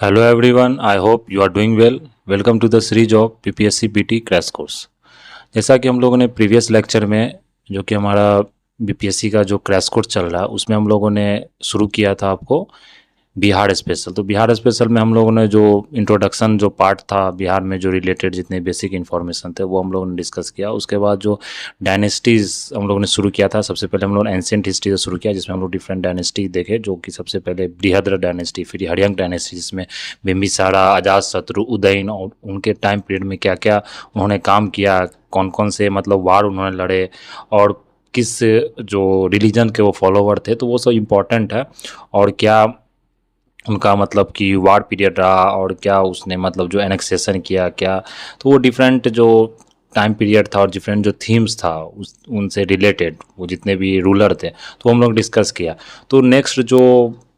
Hello everyone, I hope you are doing well. Welcome to the Sri Job PPSC PT crash course. जैसा कि हम लोगों ने previous lecture में जो कि हमारा बीपीएससी का जो क्रैश कोर्स चल रहा है उसमें हम लोगों ने शुरू किया था आपको बिहार स्पेशल। तो बिहार स्पेशल में हम लोगों ने जो इंट्रोडक्शन जो पार्ट था बिहार में जो रिलेटेड जितने बेसिक इन्फॉर्मेशन थे वो हम लोगों ने डिस्कस किया। उसके बाद जो डायनेस्टीज़ हम लोगों ने शुरू किया था, सबसे पहले हम लोगों ने एंशिएंट हिस्ट्री से शुरू किया जिसमें हम लोग डिफरेंट डायनेस्टी देखे, जो कि सबसे पहले बृहद्र डायनेस्टी, फिर हरियांग डायनेस्टी जिसमें बिम्बिसारा, अजातशत्रु, उदयन और उनके टाइम पीरियड में क्या क्या उन्होंने काम किया, कौन कौन से मतलब वार उन्होंने लड़े और किस जो रिलीजन के वो फॉलोवर थे, तो वो सब इम्पोर्टेंट है। और क्या उनका मतलब कि वार पीरियड रहा और क्या उसने मतलब जो एनेक्सेशन किया क्या, तो वो डिफरेंट जो टाइम पीरियड था और डिफरेंट जो थीम्स था उस उनसे रिलेटेड वो जितने भी रूलर थे तो हम लोग डिस्कस किया। तो नेक्स्ट जो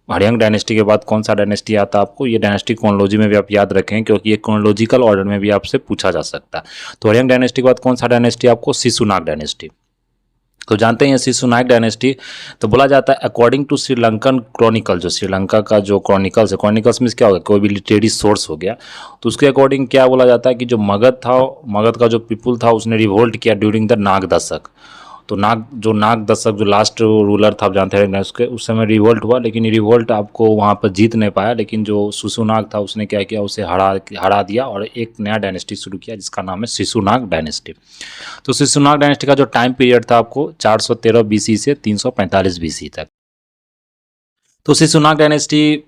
हरियांग डायनेस्टी के बाद कौन सा डायनेस्टी आता है आपको, ये डायनेस्टी क्रोनोलॉजी में भी आप याद रखें क्योंकि ये क्रोनोलॉजिकल ऑर्डर में भी आपसे पूछा जा सकता है। तो हरियांग डायनेस्टी के बाद कौन सा डायनेस्टी आपको, शिशुनाग डायनेस्टी। तो जानते हैं शिशुनाग डायनेस्टी, तो बोला जाता है अकॉर्डिंग टू श्रीलंकन क्रॉनिकल, जो श्रीलंका का जो क्रॉनिकल्स है, क्रॉनिकल्स में क्या हो गया, कोई भी लिटरेरी सोर्स हो गया, तो उसके अकॉर्डिंग क्या बोला जाता है कि जो मगध था, मगध का जो पीपुल था उसने रिवोल्ट किया ड्यूरिंग द नाग दशक। तो नाग दशक जो लास्ट रूलर था आप जानते हैं उसके, उस समय रिवोल्ट हुआ, लेकिन ये रिवोल्ट आपको वहाँ पर जीत नहीं पाया, लेकिन जो शिशुनाग था उसने क्या किया, उसे हरा दिया और एक नया डायनेस्टी शुरू किया जिसका नाम है शिशुनाग डायनेस्टी। तो शिशुनाग डायनेस्टी का जो टाइम पीरियड था आपको 413 बीसी से 345 बीसी तक। तो शिशुनाग डायनेस्टी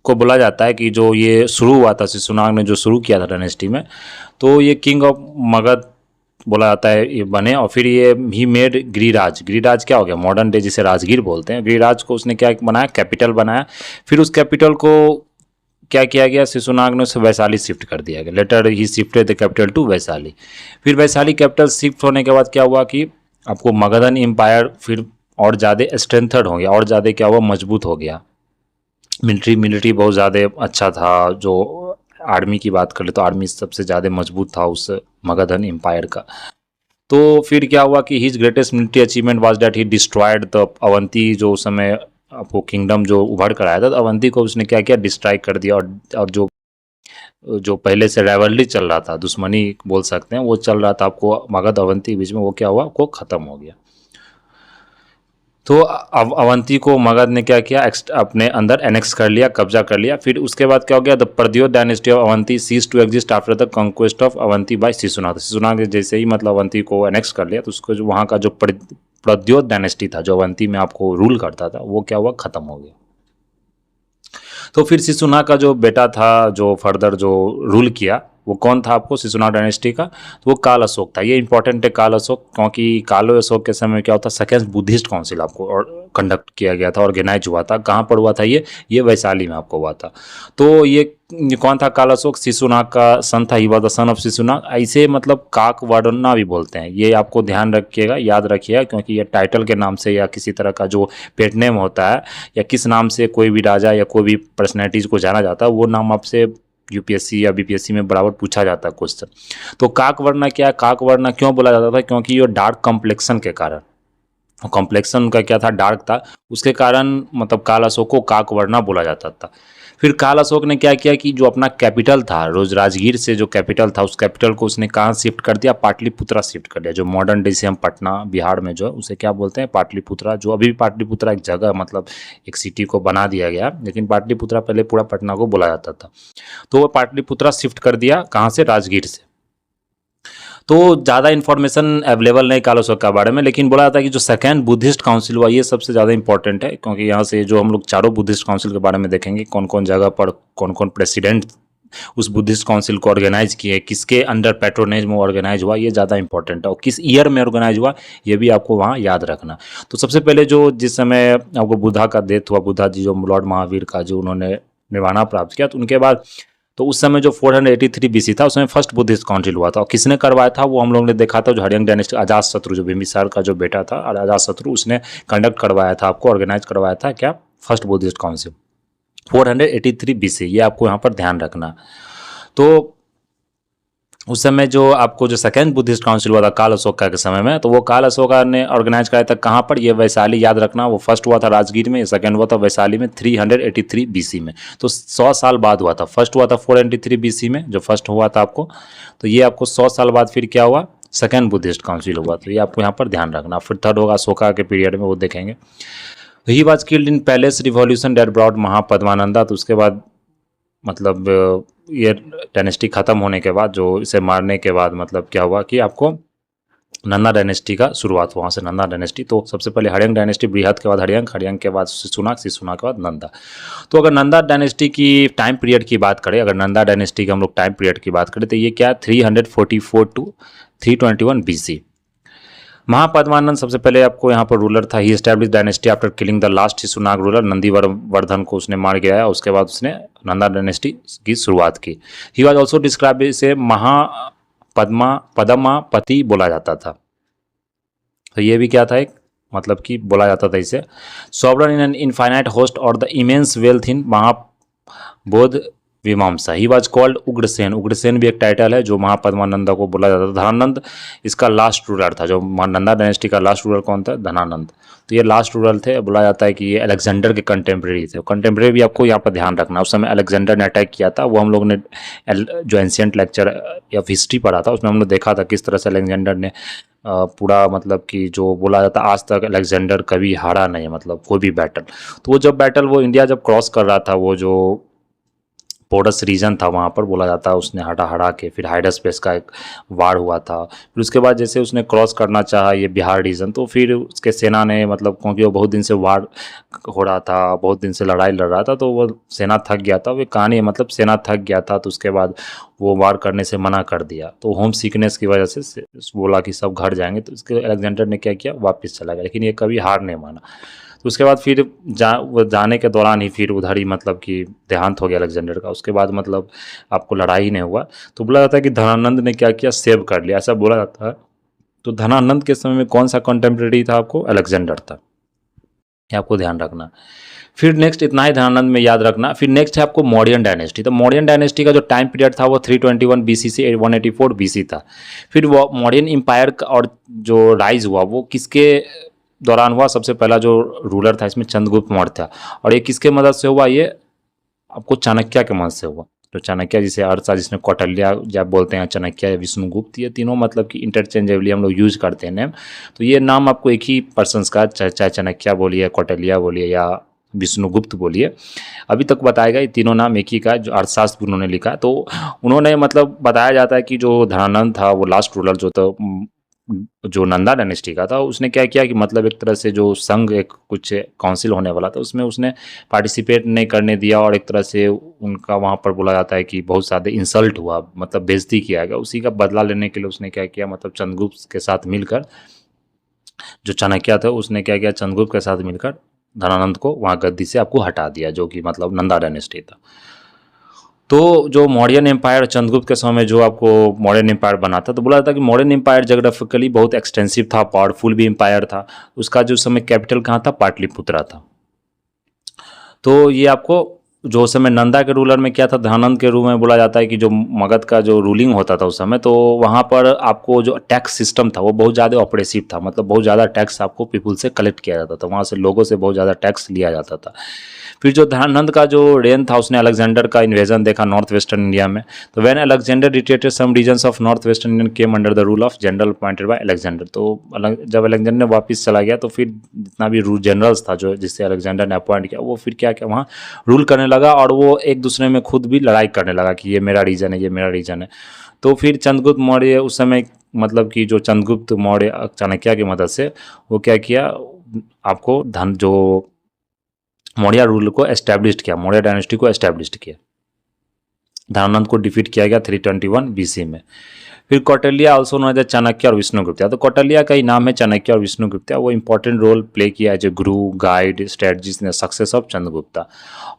को बोला जाता है कि जो ये शुरू हुआ था, शिशुनाग ने जो शुरू किया था डायनेस्टी में, तो ये किंग ऑफ मगध बोला जाता है ये बने। और फिर ये ही मेड गिरिराज, गिरिराज क्या हो गया, मॉडर्न डे जिसे राजगीर बोलते हैं, गिरिराज को उसने क्या बनाया, कैपिटल बनाया। फिर उस कैपिटल को क्या किया गया, शिशुनाग ने उसे वैशाली शिफ्ट कर दिया गया, लेटर ही shifted the capital to Vaishali. फिर वैशाली कैपिटल शिफ्ट होने के बाद क्या हुआ कि आपको मगधन एम्पायर फिर और ज़्यादा स्ट्रेंथर्ड हो गया, और ज़्यादा क्या हुआ, मजबूत हो गया। मिलिट्री बहुत ज़्यादा अच्छा था। जो आर्मी की बात करें तो आर्मी सबसे ज़्यादा मजबूत था उस मगधन एम्पायर का। तो फिर क्या हुआ कि his greatest military achievement was that he destroyed the Avanti, जो उस समय आपको किंगडम जो उभर कर आया था, तो अवंती को उसने क्या किया, डिस्ट्रॉय कर दिया। और जो जो पहले से राइवलरी चल रहा था, दुश्मनी बोल सकते हैं, वो चल रहा था आपको मगध अवंती के बीच में, वो क्या हुआ, वो खत्म हो गया। तो अवंती को मगध ने क्या किया, अपने अंदर एनेक्स कर लिया, कब्जा कर लिया। फिर उसके बाद क्या हो गया, the Pradyota dynasty of Avanti ceased to exist after the conquest of Avanti by Shishunaga. Shishunaga ने जैसे ही मतलब अवंती को एनेक्स कर लिया तो उसको जो वहाँ का जो प्रद्योत डायनेस्टी था जो अवंती में आपको रूल करता था, वो क्या हुआ, खत्म हो गया। तो फिर शिशुनाग का जो बेटा था जो फर्दर जो रूल किया, वो कौन था आपको, शिशुनाग डायनेस्टी का, तो वो काल अशोक था। ये इंपॉर्टेंट है काल अशोक, क्योंकि कालो अशोक के समय क्या होता, सेकेंड बुद्धिस्ट काउंसिल आपको और कंडक्ट किया गया था, ऑर्गेनाइज हुआ था। कहाँ पर हुआ था ये वैशाली में आपको हुआ था। तो ये कौन था काल अशोक, शिशुनाग का सन था, he was the son of Shishunaga. ऐसे मतलब काक वर्णना भी बोलते हैं, ये आपको ध्यान रखिएगा, याद रखिएगा, क्योंकि ये टाइटल के नाम से या किसी तरह का जो पेट नेम होता है या किस नाम से कोई भी राजा या कोई भी पर्सनैलिटीज को जाना जाता है, वो नाम आपसे यूपीएससी या बीपीएससी में बराबर पूछा जाता है क्वेश्चन। तो काक वर्ण क्या है, काक वर्ण क्यों बोला जाता था, क्योंकि ये डार्क कॉम्प्लेक्शन के कारण, कॉम्प्लेक्शन उनका क्या था, डार्क था, उसके कारण मतलब काल अशोक को काक वर्णा बोला जाता था। फिर काल अशोक ने क्या किया कि जो अपना कैपिटल था, रोज राजगीर से जो कैपिटल था, उस कैपिटल को उसने कहाँ शिफ्ट कर दिया, पाटलिपुत्रा शिफ्ट कर दिया। जो मॉडर्न डे से हम पटना बिहार में जो है उसे क्या बोलते हैं, पाटलिपुत्रा। जो अभी भी पाटलिपुत्रा एक जगह मतलब एक सिटी को बना दिया गया, लेकिन पाटलिपुत्रा पहले पूरा पटना को बोला जाता था। तो वो पाटलिपुत्रा शिफ्ट कर दिया, कहाँ से, राजगीर से। तो ज़्यादा इन्फॉर्मेशन अवेलेबल नहीं काल अशोक के बारे में, लेकिन बोला जाता है कि जो सेकेंड बुद्धिस्ट काउंसिल हुआ ये सबसे ज़्यादा इंपॉर्टेंट है, क्योंकि यहाँ से जो हम लोग चारों बुद्धिस्ट काउंसिल के बारे में देखेंगे, कौन कौन जगह पर कौन कौन प्रेसिडेंट उस बुद्धिस्ट काउंसिल को ऑर्गेनाइज किए, किसके अंडर पैट्रोनेज में ऑर्गेनाइज हुआ, ये ज़्यादा इंपॉर्टेंट है, और किस ईयर में ऑर्गेनाइज हुआ ये भी आपको वहाँ याद रखना। तो सबसे पहले जो जिस समय आपको बुद्धा का डेथ हुआ, बुद्धा जी जो लॉर्ड महावीर का जो उन्होंने निर्वाणा प्राप्त किया, तो उनके बाद तो उस समय जो 483 बीसी था उसमें फर्स्ट बुद्धिस्ट काउंसिल हुआ था। और किसने करवाया था वो हम लोगों ने देखा था, जो हरियांग डायनेस्टी अजातशत्रु, जो बिम्बिसार का जो बेटा था अजातशत्रु, उसने कंडक्ट करवाया था, आपको ऑर्गेनाइज करवाया था क्या, फर्स्ट बुद्धिस्ट काउंसिल 483 बीसी। ये आपको यहाँ पर ध्यान रखना। तो उस समय जो आपको जो सेकेंड बुद्धिस्ट काउंसिल हुआ था काल अशोका के समय में, तो वो काल अशोका ने ऑर्गेनाइज कराया था कहाँ पर, ये वैशाली, याद रखना। वो फर्स्ट हुआ था राजगीर में, सेकेंड हुआ था वैशाली में 383 BC में। तो 100 साल बाद हुआ था। फर्स्ट हुआ था 483 BC में जो फर्स्ट हुआ था आपको, तो ये आपको 100 साल बाद फिर क्या हुआ, सेकेंड बुद्धिस्ट काउंसिल हुआ। तो ये आपको यहाँ पर ध्यान रखना। फिर थर्ड होगा अशोका के पीरियड में, वो देखेंगे। He was killed in palace revolution that brought Mahapadmananda. तो उसके बाद मतलब ये डायनेस्टी ख़त्म होने के बाद, जो इसे मारने के बाद मतलब क्या हुआ कि आपको नंदा डायनेस्टी का शुरुआत हुआ, वहाँ से नंदा डायनेस्टी। तो सबसे पहले हड़यंग डायनेस्टी, बृहद के बाद हड़यंग, हड़यंग के बाद शिशुनाग, शिशुनाग के बाद नंदा। तो अगर नंदा डायनेस्टी की टाइम पीरियड की बात करें, अगर नंदा डायनेस्टी की हम लोग टाइम पीरियड की बात करें, तो ये क्या है, 344 टू 321 BC। महापद्मानंद सबसे पहले आपको यहाँ पर रूलर था। He establish dynasty after killing the last Shishunaga ruler, Nandivardhana को उसने मार गिराया। उसके बाद उसने नंदा डायनेस्टी की शुरुआत की। ही वॉज ऑल्सो डिस्क्राइब, इसे पद्मापति बोला जाता था। तो ये भी क्या था, एक मतलब कि बोला जाता था इसे sovereign in an infinite host और the immense wealth in Mahabodhivamsa. He was called Ugrasen. Ugrasen भी एक टाइटल है जो महापद्मानंदा को बोला जाता था। धनानंद इसका लास्ट रूलर था। जो नंदा डायनेस्टी का लास्ट रूलर कौन था, धनानंद। तो ये लास्ट रूलर थे। बोला जाता है कि ये अलेक्जेंडर के कंटेम्प्रेरी थे। कंटेम्प्रेरी भी आपको यहाँ पर ध्यान रखना। उस समय अलेक्जेंडर ने अटैक किया था। वो हम लोग ने जो एंशियंट लेक्चर या हिस्ट्री पढ़ा था उसमें हम लोग देखा था किस तरह से अलेक्जेंडर ने पूरा मतलब कि जो बोला जाता आज तक अलेक्जेंडर कभी हारा नहीं, मतलब कोई भी बैटल। तो वो जब बैटल वो इंडिया जब क्रॉस कर रहा था, वो जो पोरस रीजन था वहाँ पर बोला जाता है उसने हरा के फिर हाइडास्पेस का एक वार हुआ था। फिर उसके बाद जैसे उसने क्रॉस करना चाहा ये बिहार रीजन, तो फिर उसके सेना ने मतलब क्योंकि वो बहुत दिन से वार हो रहा था, बहुत दिन से लड़ाई लड़ रहा था, तो वो सेना थक गया था। वो कहानी है मतलब सेना थक गया था, तो उसके बाद वो वार करने से मना कर दिया। तो होम सिकनेस की वजह से बोला कि सब घर जाएंगे। तो उसके अलेक्जेंडर ने क्या किया, वापस चला गया, लेकिन ये कभी हार नहीं माना। तो उसके बाद फिर वो जाने के दौरान ही फिर उधर ही मतलब कि देहांत हो गया अलेक्जेंडर का। उसके बाद मतलब आपको लड़ाई नहीं हुआ। तो बोला जाता है कि धनानंद ने क्या किया, सेव कर लिया, ऐसा बोला जाता है। तो धनानंद के समय में कौन सा कंटेम्प्रेरी था आपको, अलेक्जेंडर था। ये आपको ध्यान रखना। फिर नेक्स्ट इतना ही धनानंद में याद रखना। फिर नेक्स्ट है आपको मौर्यन डायनेस्टी। तो मौर्यन डायनेस्टी का जो टाइम पीरियड था वो 321 BC से 184 BC था। फिर वो मौर्यन एम्पायर और जो राइज हुआ वो किसके दौरान हुआ, सबसे पहला जो रूलर था इसमें चंद्रगुप्त मौर्य था। और ये किसके मदद से हुआ, ये आपको चाणक्य के मदद से हुआ। तो चाणक्य जिसे अर्थ था, जिसने कौटिल्य या बोलते हैं चाणक्य या विष्णुगुप्त, ये तीनों मतलब कि इंटरचेंजेबली हम लोग यूज करते हैं नेम। तो ये नाम आपको एक ही पर्सन का, चाहे चाणक्य बोलिए, कौटिल्य बोलिए या विष्णुगुप्त बोलिए, अभी तक बताएगा ये तीनों नाम एक ही का, जो अर्थशास्त्र उन्होंने लिखा। तो उन्होंने मतलब बताया जाता है कि जो धनानंद था वो लास्ट रूलर जो था जो नंदा डायनेस्टी का था, उसने क्या किया कि मतलब एक तरह से जो संघ एक कुछ काउंसिल होने वाला था उसमें उसने पार्टिसिपेट नहीं करने दिया। और एक तरह से उनका वहाँ पर बोला जाता है कि बहुत ज़्यादा इंसल्ट हुआ, मतलब बेइज्जती किया गया। उसी का बदला लेने के लिए उसने क्या किया, मतलब चंद्रगुप्त के साथ मिलकर, जो चाणक्य था उसने क्या किया, चंद्रगुप्त के साथ मिलकर धनानंद को वहाँ गद्दी से आपको हटा दिया, जो कि मतलब नंदा डायनेस्टी था। तो जो मौर्यन एम्पायर चंद्रगुप्त के समय में जो आपको मौर्यन एम्पायर बना था, तो बोला जाता है कि मौर्यन एम्पायर जोग्राफिकली बहुत एक्सटेंसिव था, पावरफुल भी एम्पायर था। उसका जो समय कैपिटल कहाँ था, पाटलिपुत्रा था। तो ये आपको जो समय नंदा के रूलर में क्या था, धनानंद के रूल में बोला जाता है कि जो मगध का जो रूलिंग होता था उस समय, तो वहाँ पर आपको जो टैक्स सिस्टम था वो बहुत ज़्यादा ऑपरेसिव था। मतलब बहुत ज़्यादा टैक्स आपको पीपुल से कलेक्ट किया जाता था, वहाँ से लोगों से बहुत ज़्यादा टैक्स लिया जाता था। फिर जो धनानंद का जो रेन था उसने अलेक्जेंडर का इन्वेजन देखा नॉर्थ वेस्टर्न इंडिया में। तो when Alexander retreated some regions of north western India came under the rule of general appointed by Alexander. तो जब अलेक्जेंडर ने वापस चला गया तो फिर जितना भी जनरल्स था जो जिससे अलेक्जेंडर ने अपॉइंट किया, वो फिर क्या क्या वहाँ रूल करने लगा। और वो एक दूसरे में खुद भी लड़ाई करने लगा कि ये मेरा रीजन है, ये मेरा रीजन है। तो फिर चंद्रगुप्त मौर्य उस समय मतलब कि जो चंद्रगुप्त मौर्य चाणक्य की मदद से वो क्या किया, आपको जो मौर्य रूल को एस्टैब्लिश किया, मौर्य डायनेस्टी को एस्टैब्लिश किया। धनानंद को डिफीट किया गया 321 BC में। फिर Kautilya also known as Chanakya और विष्णुगुप्त। तो कौटिल्य का ही नाम है चाणक्य और विष्णुगुप्त। वो इंपॉर्टेंट रोल प्ले किया as a Guru, guide, strategist in success of Chandragupta.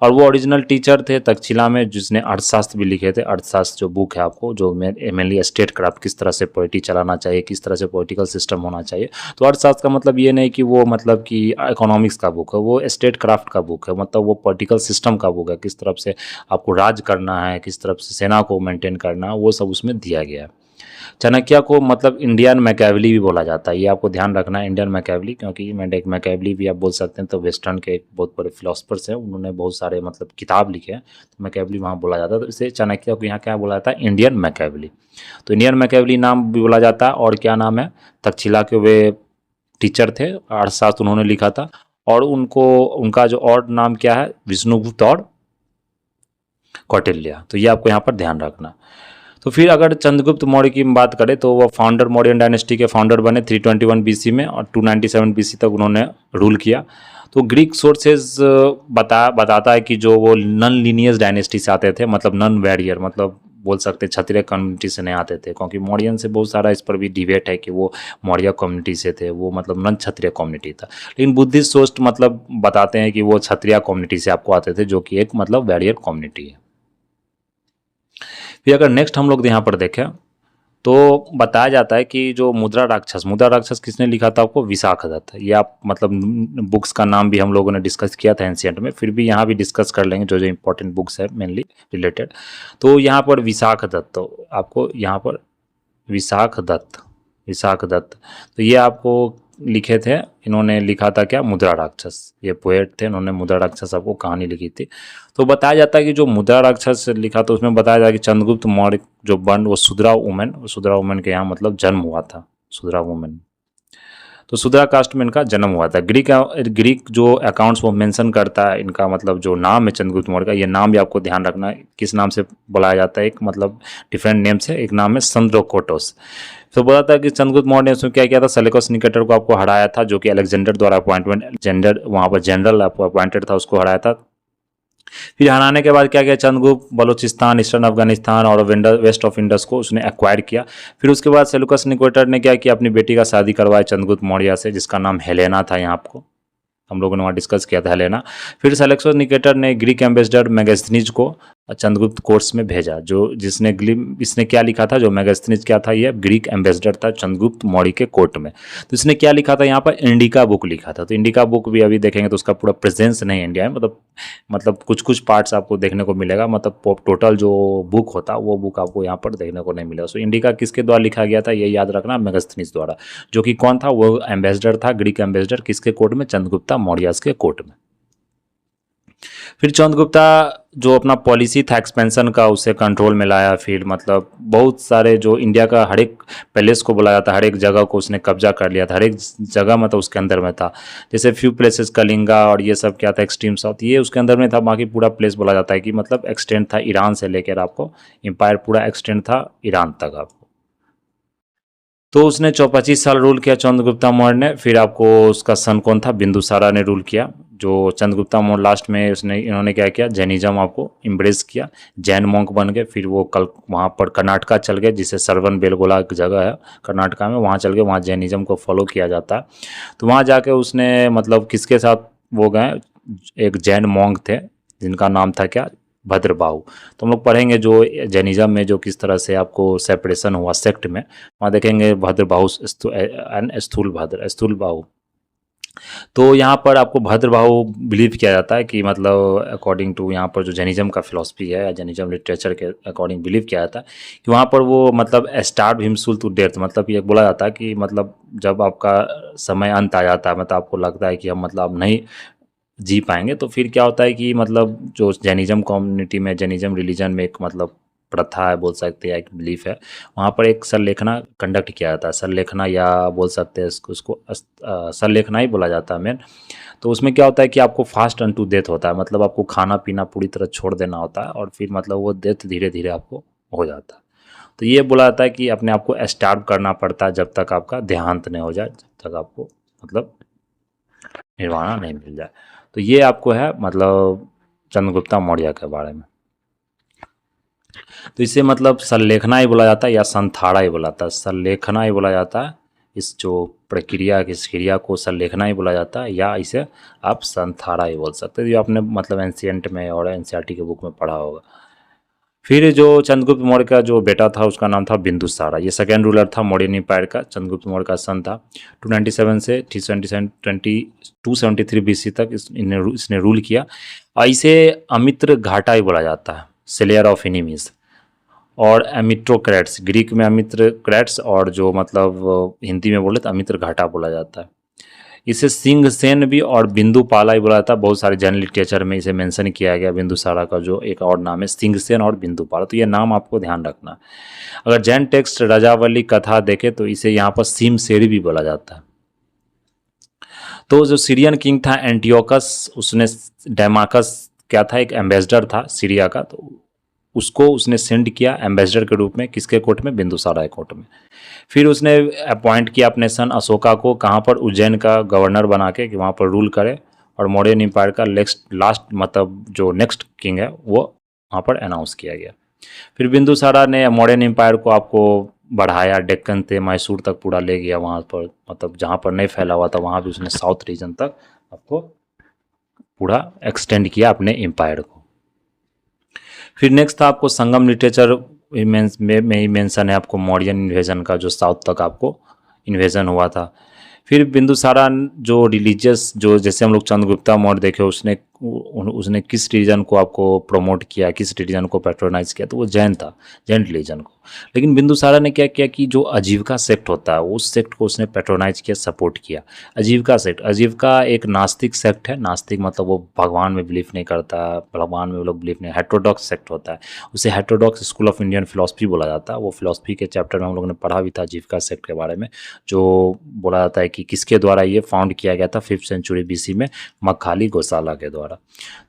और वो ओरिजिनल टीचर थे तक्षशिला में, जिसने अर्थशास्त्र भी लिखे थे। अर्थशास्त्र जो बुक है आपको, जो मेनली स्टेट क्राफ्ट, किस तरह से पॉलिटी चलाना चाहिए, किस तरह से पॉलिटिकल सिस्टम होना चाहिए। तो अर्थशास्त्र का मतलब ये नहीं कि वो मतलब कि इकोनॉमिक्स का बुक है, वो स्टेट क्राफ्ट का बुक है, मतलब वो पॉलिटिकल सिस्टम का बुक है, किस तरफ से आपको राज करना है, किस तरफ से सेना को मेंटेन करना है, वो सब उसमें दिया गया है। चाणक्य को मतलब इंडियन मैकेवली भी बोला जाता है, ये आपको ध्यान रखना है, इंडियन मैकेवली, क्योंकि मैकेवली भी आप बोल सकते हैं। तो वेस्टर्न के एक बहुत बड़े फिलोसफर्स हैं, उन्होंने बहुत सारे मतलब किताब लिखे हैं, तो मैकेवली वहाँ बोला जाता है। तो इसे चाणक्य को यहाँ क्या बोला जाता है, इंडियन मैकेवली। तो इंडियन मैकेवली नाम भी बोला जाता है। और क्या नाम है, तक्षशिला के वे टीचर थे, अर्थशास्त्र उन्होंने लिखा था। और उनको उनका जो और नाम क्या है, विष्णुगुप्त और कौटिल्य। तो ये आपको यहाँ पर ध्यान रखना। तो फिर अगर चंद्रगुप्त मौर्य की बात करें तो वो फाउंडर, मौर्यन डायनेस्टी के फाउंडर बने 321 बीसी में, और 297 बीसी तक उन्होंने रूल किया। तो ग्रीक सोर्सेज बताता है कि जो वो नन लीनियस डायनेस्टी से आते थे, मतलब नन वैरियर, मतलब बोल सकते क्षत्रिय कम्युनिटी से नहीं आते थे, क्योंकि मौर्यन से बहुत सारा इस पर भी डिबेट है कि वो मौर्य कम्युनिटी से थे, वो मतलब नन क्षत्रिय कम्युनिटी था। लेकिन बुद्धिस्ट सोर्स मतलब बताते हैं कि वो क्षत्रिय कम्युनिटी से आपको आते थे, जो कि एक मतलब वैरियर कम्युनिटी है। फिर अगर नेक्स्ट हम लोग यहाँ पर देखें तो बताया जाता है कि जो मुद्रा राक्षस किसने लिखा था आपको, विशाखदत्त। ये आप मतलब बुक्स का नाम भी हम लोगों ने डिस्कस किया था एंशिएंट में, फिर भी यहाँ भी डिस्कस कर लेंगे जो जो इंपॉर्टेंट बुक्स है मेनली रिलेटेड। तो यहाँ पर विशाखदत्त, तो आपको यहाँ पर विशाखदत्त तो ये आपको लिखे थे, इन्होंने लिखा था क्या, मुद्रा राक्षस। ये पोएट थे, इन्होंने मुद्रा राक्षस आपको कहानी लिखी थी। तो बताया जाता है कि जो मुद्रा राक्षस लिखा, तो उसमें बताया जाता है कि चंद्रगुप्त मौर्य जो बन, वो शूद्रा वुमेन के यहाँ मतलब जन्म हुआ था, शूद्रा वुमेन। तो शूद्रा कास्ट में इनका जन्म हुआ था। ग्रीक जो अकाउंट्स वो मेंशन करता है, इनका मतलब जो नाम है चंद्रगुप्त मौर्य का, ये नाम भी आपको ध्यान रखना है किस नाम से बुलाया जाता है। एक मतलब डिफरेंट नेम से, एक नाम है संद्रोकोटोस। तो बोला था कि चंद्रगुप्त मौर्य ने उसमें क्या किया था, सेलेकस निकेटर को आपको हराया था, जो कि अलेक्जेंडर द्वारा वहाँ पर जनरल आपको अपॉइंटेड था, उसको हराया था। फिर हराने के बाद क्या किया, चंद्रगुप्त बलोचिस्तान, ईस्टर्न अफगानिस्तान और वेस्ट ऑफ इंडस को उसने एक्वायर किया। फिर उसके बाद सेलुकस निकेटर ने क्या किया, अपनी बेटी का शादी करवाया चंद्रगुप्त मौर्य से, जिसका नाम हेलेना था, यहाँ आपको हम लोगों ने वहाँ डिस्कस किया था हेलेना। फिर सेलेक्सोस निकेटर ने ग्रीक एम्बेसडर मेगास्थनीज को चंद्रगुप्त कोर्ट्स में भेजा, जो इसने क्या लिखा था, जो मेगास्थनीज क्या था, ये ग्रीक एम्बेसडर था चंद्रगुप्त मौर्य के कोर्ट में। तो इसने क्या लिखा था, यहाँ पर इंडिका बुक लिखा था। तो इंडिका बुक भी अभी देखेंगे तो उसका पूरा प्रेजेंस नहीं इंडिया में, मतलब कुछ कुछ पार्ट्स आपको देखने को मिलेगा, मतलब टोटल जो बुक होता वो बुक आपको यहाँ पर देखने को नहीं मिलेगा। सो इंडिका किसके द्वारा लिखा गया था, ये याद रखना, मेगास्थनीज द्वारा, जो कि कौन था, वो एम्बेसडर था, ग्रीक एम्बेसडर, किसके कोर्ट में, चंद्रगुप्ता मौर्य के कोर्ट में। फिर चंद्रगुप्ता जो अपना पॉलिसी था एक्सपेंशन का, उसे कंट्रोल में लाया। फिर मतलब बहुत सारे जो इंडिया का हर एक पैलेस को बुलाया था, हर एक जगह को उसने कब्जा कर लिया था, हर एक जगह मतलब उसके अंदर में था। जैसे फ्यू प्लेसेस कलिंगा और ये सब क्या था, एक्सट्रीम साउथ, ये उसके अंदर में था। बाकी पूरा प्लेस बोला जाता है कि मतलब एक्सटेंड था ईरान से लेकर आपको, एम्पायर पूरा एक्सटेंड था ईरान तक आपको। तो उसने 25 साल रूल किया चंद्रगुप्ता मौर्य ने। फिर आपको उसका सन कौन था, बिंदुसारा ने रूल किया। जो चंद्रगुप्ता मौर्य लास्ट में इन्होंने क्या किया, जैनिज्म आपको इम्ब्रेस किया, जैन मॉन्क बन गए। फिर वो कल वहाँ पर कर्नाटका चल गए, जिसे सरवन बेलगोला एक जगह है कर्नाटका में, वहाँ चल गए, वहाँ जैनिज्म को फॉलो किया जाता है। तो वहाँ जाके उसने मतलब किसके साथ वो गए, एक जैन मॉन्क थे जिनका नाम था क्या, भद्रबाहु। तो हम लोग पढ़ेंगे जो जैनिज्म में जो किस तरह से आपको सेपरेशन हुआ सेक्ट में, वहाँ देखेंगे भद्रबाहु एंड स्थूल बाहु। तो यहाँ पर आपको भद्रबाहु बिलीव किया जाता है कि मतलब अकॉर्डिंग टू यहाँ पर जो जैनिज्म का फिलॉसफी है या जैनिज्म लिटरेचर के अकॉर्डिंग बिलीव किया जाता है कि वहाँ पर वो मतलब स्टार्व हिमसुल टू डेथ, मतलब ये बोला जाता है कि मतलब जब आपका समय अंत आ जाता है, मतलब आपको लगता है कि हम मतलब नहीं जी पाएंगे, तो फिर क्या होता है कि मतलब जो जैनिज्म कम्युनिटी में, जैनिज्म रिलीजन में एक मतलब प्रथा है बोल सकते हैं, एक बिलीफ है, वहाँ पर एक सरलेखना कंडक्ट किया जाता है। सरलेखना या बोल सकते हैं उसको सरलेखना ही बोला जाता है मेन। तो उसमें क्या होता है कि आपको फास्ट अन टू डेथ होता है, मतलब आपको खाना पीना पूरी तरह छोड़ देना होता है, और फिर मतलब वो डेथ धीरे धीरे आपको हो जाता है। तो ये बोला जाता है कि अपने आप को स्टार्व करना पड़ता है जब तक आपका देहांत नहीं हो जाए, जब तक आपको मतलब निर्वाणा नहीं मिल जाए। तो ये आपको है मतलब चंद्रगुप्ता मौर्य के बारे में। तो इसे मतलब संलेखना ही बोला जाता है या संथाड़ा ही बोला जाता है। संलेखना ही बोला जाता है, इस जो प्रक्रिया इस क्रिया को संलेखना ही बोला जाता है, या इसे आप संथाड़ा ही बोल सकते हैं, जो आपने मतलब एंशियंट में और एनसीईआरटी के बुक में पढ़ा होगा। फिर जो चंद्रगुप्त मौर्य का जो बेटा था उसका नाम था बिंदुसारा। ये सेकेंड रूलर था मौर्यन एम्पायर का, चंद्रगुप्त मौर्य का सन था। 297 से 273 BC तक इसने रूल किया। और इसे अमित्र घाटा ही बोला जाता है, स्लेयर ऑफ एनिमीज। और एमिट्रोक्रेट्स, ग्रीक में अमित्रक्रेट्स, और जो मतलब हिंदी में बोले तो अमित्र घाटा बोला जाता है। इसे सिंह सेन भी और बिंदुपाला ही बोला जाता है। बहुत सारे जैन लिटरेचर में इसे मेंशन किया गया। बिंदुसारा का जो एक और नाम है सिंह सेन और बिंदुपाला, तो ये नाम आपको ध्यान रखना है। अगर जैन टेक्स्ट राजावली कथा देखे तो इसे यहाँ पर सीमसेरी भी बोला जाता है। तो जो सीरियन किंग था एंटियोकस, उसने डेमाकस क्या था, एक एम्बेसडर था सीरिया का, तो उसको उसने सेंड किया एम्बेसडर के रूप में, किसके कोर्ट में, बिंदुसारा कोर्ट में। फिर उसने अपॉइंट किया अपने सन अशोका को, कहाँ पर, उज्जैन का गवर्नर बना के, कि वहाँ पर रूल करे, और मौर्यन एम्पायर का लास्ट मतलब जो नेक्स्ट किंग है वो वहाँ पर अनाउंस किया गया। फिर बिंदुसारा ने मौर्यन एम्पायर को आपको बढ़ाया, डेक्कन से मैसूर तक पूरा ले गया, वहाँ पर मतलब जहाँ पर नहीं फैला हुआ था वहाँ भी उसने साउथ रीजन तक आपको पूरा एक्सटेंड किया अपने एम्पायर को। फिर नेक्स्ट था आपको संगम लिटरेचर में ही मेंशन है आपको मौर्यन इन्वेजन का, जो साउथ तक आपको इन्वेजन हुआ था। फिर बिंदुसारा जो रिलीजियस, जो जैसे हम लोग चंद्रगुप्ता मौर्य देखे, उसने किस रिलीजन को आपको प्रमोट किया, किस रिलीजन को पैट्रोनाइज किया, तो वो जैन था, जैन रिलीजन को। लेकिन बिंदुसारा ने क्या किया कि जो आजीविका सेक्ट होता है उस सेक्ट को उसने पैट्रोनाइज किया, सपोर्ट किया। आजीविका सेक्ट, आजीविका एक नास्तिक सेक्ट है। नास्तिक मतलब वो भगवान में बिलीव नहीं करता, भगवान में वो लोग बिलीव नहीं, हेट्रोडॉक्स सेक्ट होता है। उसे heterodox school of Indian philosophy बोला जाता है। वो फिलोसफी के चैप्टर में हम लोगों ने पढ़ा भी था आजीविका सेक्ट के बारे में, जो बोला जाता है कि किसके द्वारा ये फाउंड किया गया था 5th सेंचुरी BC में, मखाली गोसाला के द्वारा।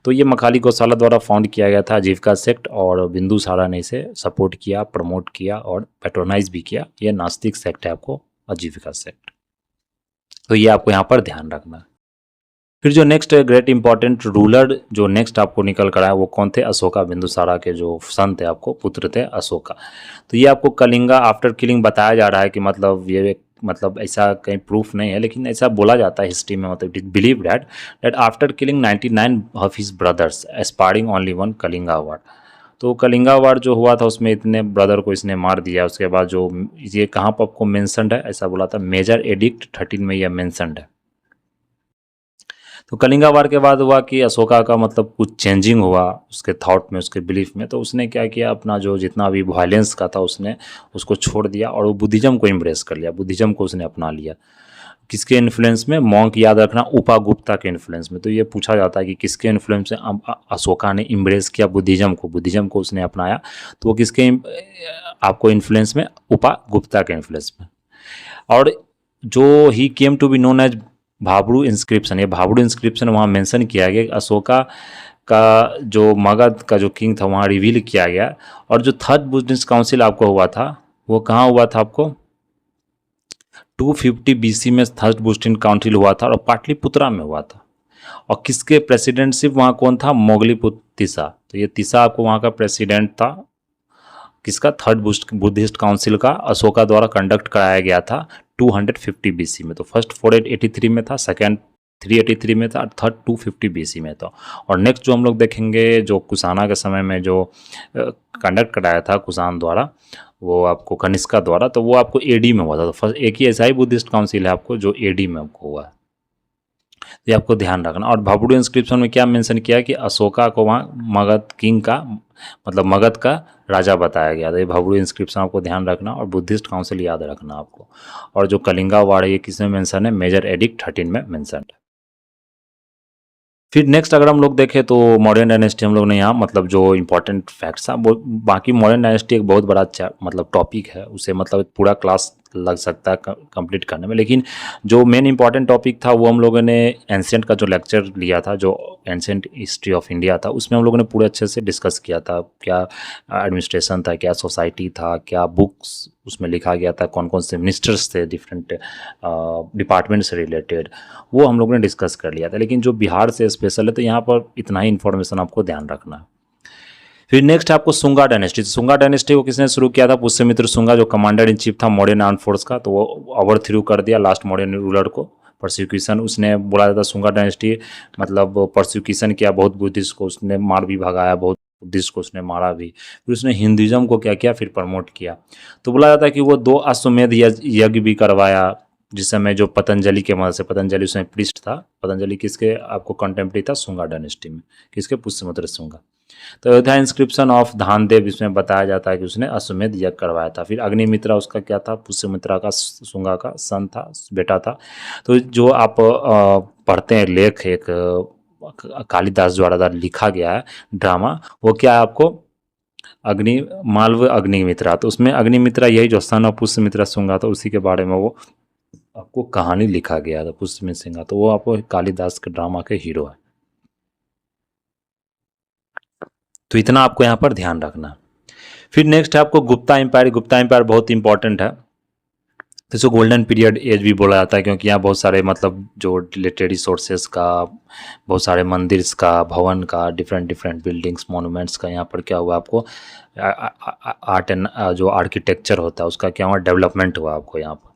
तो ये मखाली गोसाला द्वारा फाउंड किया गया था आजीविका सेक्ट, और बिंदुसारा ने इसे सपोर्ट किया, प्रमोट किया और पैट्रोनाइज भी किया। ये नास्तिक सेक्ट है आपको आजीविका सेक्ट, तो ये आपको यहाँ पर ध्यान रखना है। फिर जो नेक्स्ट ग्रेट इंपॉर्टेंट रूलर जो नेक्स्ट आपको निकल कर आया वो कौन थे, अशोका। बिंदुसारा के जो सन थे, आपको पुत्र थे अशोका। तो ये आपको कलिंगा आफ्टर किलिंग बताया जा रहा है कि मतलब ये मतलब ऐसा कहीं प्रूफ नहीं है, लेकिन ऐसा बोला जाता है हिस्ट्री में, मतलब it believe that after killing 99 of his brothers aspiring only one Kalinga war. तो कलिंगा वार जो हुआ था उसमें इतने ब्रदर को इसने मार दिया। उसके बाद जो ये कहाँ पर आपको मेंशनड है, ऐसा बोला था मेजर एडिक्ट 13 में यह मेंशनड है। तो कलिंगा वार के बाद हुआ कि अशोका का मतलब कुछ चेंजिंग हुआ उसके थॉट में, उसके बिलीफ में। तो उसने क्या किया, अपना जो जितना भी वायलेंस का था उसने उसको छोड़ दिया और वो बुद्धिज्म को एम्ब्रेस कर लिया, बुद्धिज्म को उसने अपना लिया। किसके इन्फ्लुएंस में, मॉन्क याद रखना, उपागुप्ता के इन्फ्लुएंस में। तो ये पूछा जाता है कि किसके इन्फ्लुएंस से अशोका ने इम्ब्रेस किया बुद्धिज्म को उसने अपनाया। तो वो किसके आपको इन्फ्लुएंस में, उपागुप्ता के इन्फ्लुएंस में। और जो he came to be known as Bhabru inscription, ये भाबरू इंस्क्रिप्शन वहाँ मेंशन किया गया। अशोका का जो मगध का जो किंग था वहाँ रिवील किया गया। और जो थर्ड बुद्धिस्ट काउंसिल आपको हुआ था वो कहाँ हुआ था, आपको 250 BC में थर्ड बुद्धिस्ट काउंसिल हुआ था, और पाटलिपुत्रा में हुआ था। और किसके प्रेसिडेंटशिप वहाँ कौन था, मोगलीपुत्र तिसा। तो ये तिसा आपको वहाँ का प्रेसिडेंट था। किसका, थर्ड बुद्धिस्ट काउंसिल का अशोका द्वारा कंडक्ट कराया गया था 250 BC में। तो फर्स्ट 483 में था, सेकंड 383 में था, और थर्ड 250 BC में था। और नेक्स्ट जो हम लोग देखेंगे जो कुशाना के समय में जो कंडक्ट कराया था कुशान द्वारा, वो आपको कनिष्का द्वारा, तो वो आपको AD में हुआ था। तो फर्स्ट एक ही ऐसा ही बुद्धिस्ट काउंसिल है आपको जो AD में आपको हुआ है, ये आपको ध्यान रखना। और भाबरू इंस्क्रिप्शन में क्या मेंशन किया कि अशोका को वहाँ मगध किंग का मतलब मगध का राजा बताया गया था। ये भाबरू इंस्क्रिप्शन आपको ध्यान रखना, और बुद्धिस्ट काउंसिल याद रखना आपको। और जो कलिंगा वार है ये किसमें मेंशन है, मेजर एडिक्ट 13 में मेंशन है। फिर नेक्स्ट अगर हम लोग देखें तो मॉडर्न डायनेस्टी हम लोग ने यहाँ मतलब जो इंपॉर्टेंट फैक्ट्स हैं, बाकी मॉडर्न डायनेस्टी एक बहुत बड़ा मतलब टॉपिक है, उसे मतलब पूरा क्लास लग सकता है कंप्लीट करने में। लेकिन जो मेन इंपॉर्टेंट टॉपिक था वो हम लोगों ने एंशिएंट का जो लेक्चर लिया था, जो एंशिएंट हिस्ट्री ऑफ इंडिया था, उसमें हम लोगों ने पूरे अच्छे से डिस्कस किया था। क्या एडमिनिस्ट्रेशन था, क्या सोसाइटी था, क्या बुक्स उसमें लिखा गया था, कौन कौन से मिनिस्टर्स थे डिफरेंट डिपार्टमेंट से रिलेटेड, वो हम लोगों ने डिस्कस कर लिया था। लेकिन जो बिहार से स्पेशल है तो यहाँ पर इतना ही इन्फॉर्मेशन आपको ध्यान रखना है। फिर नेक्स्ट है आपको सुंगा डायनेस्टी। सुंगा डायनेस्टी को किसने शुरू किया था? पुष्यमित्र सुंगा, जो कमांडर इन चीफ था मौर्यन आर्म फोर्स का, तो वो ओवरथ्रू कर दिया लास्ट मौर्यन रूलर को। परसिक्यूशन उसने बोला जाता सुंगा डायनेस्टी, मतलब परसिक्यूशन किया बहुत बुद्धिस्ट को, उसने मार भी भगाया, बहुत बुद्धिस्ट को उसने मारा भी। फिर उसने हिंदुइज्म को क्या किया, फिर प्रमोट किया। तो बोला जाता है कि वो 2 अश्वमेध यज्ञ भी करवाया, जिस समय जो पतंजलि के मदद से, पतंजलि उसमें प्रिस्ट था। पतंजलि किसके आपको कंटेम्प्रेरी था? सुंगा डायनेस्टी में, किसके? पुष्यमित्र सुंगा। तो अयोध्या इंस्क्रिप्शन ऑफ धानदेव, इसमें बताया जाता है कि उसने अश्वमेध यज्ञ करवाया था। फिर अग्निमित्रा उसका क्या था? पुष्यमित्रा का, सुंगा का सन था, बेटा था। तो जो आप पढ़ते हैं लेख, एक कालिदास द्वारा लिखा गया है ड्रामा, वो क्या है आपको? मालव अग्निमित्रा। तो उसमें अग्निमित्रा यही जो सन ऑफ पुष्यमित्रा सुंगा था, उसी के बारे में वो आपको कहानी लिखा गया था पुष्यमित्र सिंह। तो वो आपको कालिदास के ड्रामा के हीरो है। तो इतना आपको यहाँ पर ध्यान रखना। फिर नेक्स्ट है आपको गुप्ता एम्पायर। गुप्ता एम्पायर बहुत इंपॉर्टेंट है। तो इसको गोल्डन पीरियड एज भी बोला जाता है, क्योंकि यहाँ बहुत सारे मतलब जो लिटरेरी सोर्सेस का, बहुत सारे मंदिर का, भवन का, डिफरेंट डिफरेंट बिल्डिंग्स, मॉन्यूमेंट्स का यहाँ पर क्या हुआ आपको, आर्ट एंड जो आर्किटेक्चर होता है उसका क्या हुआ, डेवलपमेंट हुआ आपको यहाँ पर।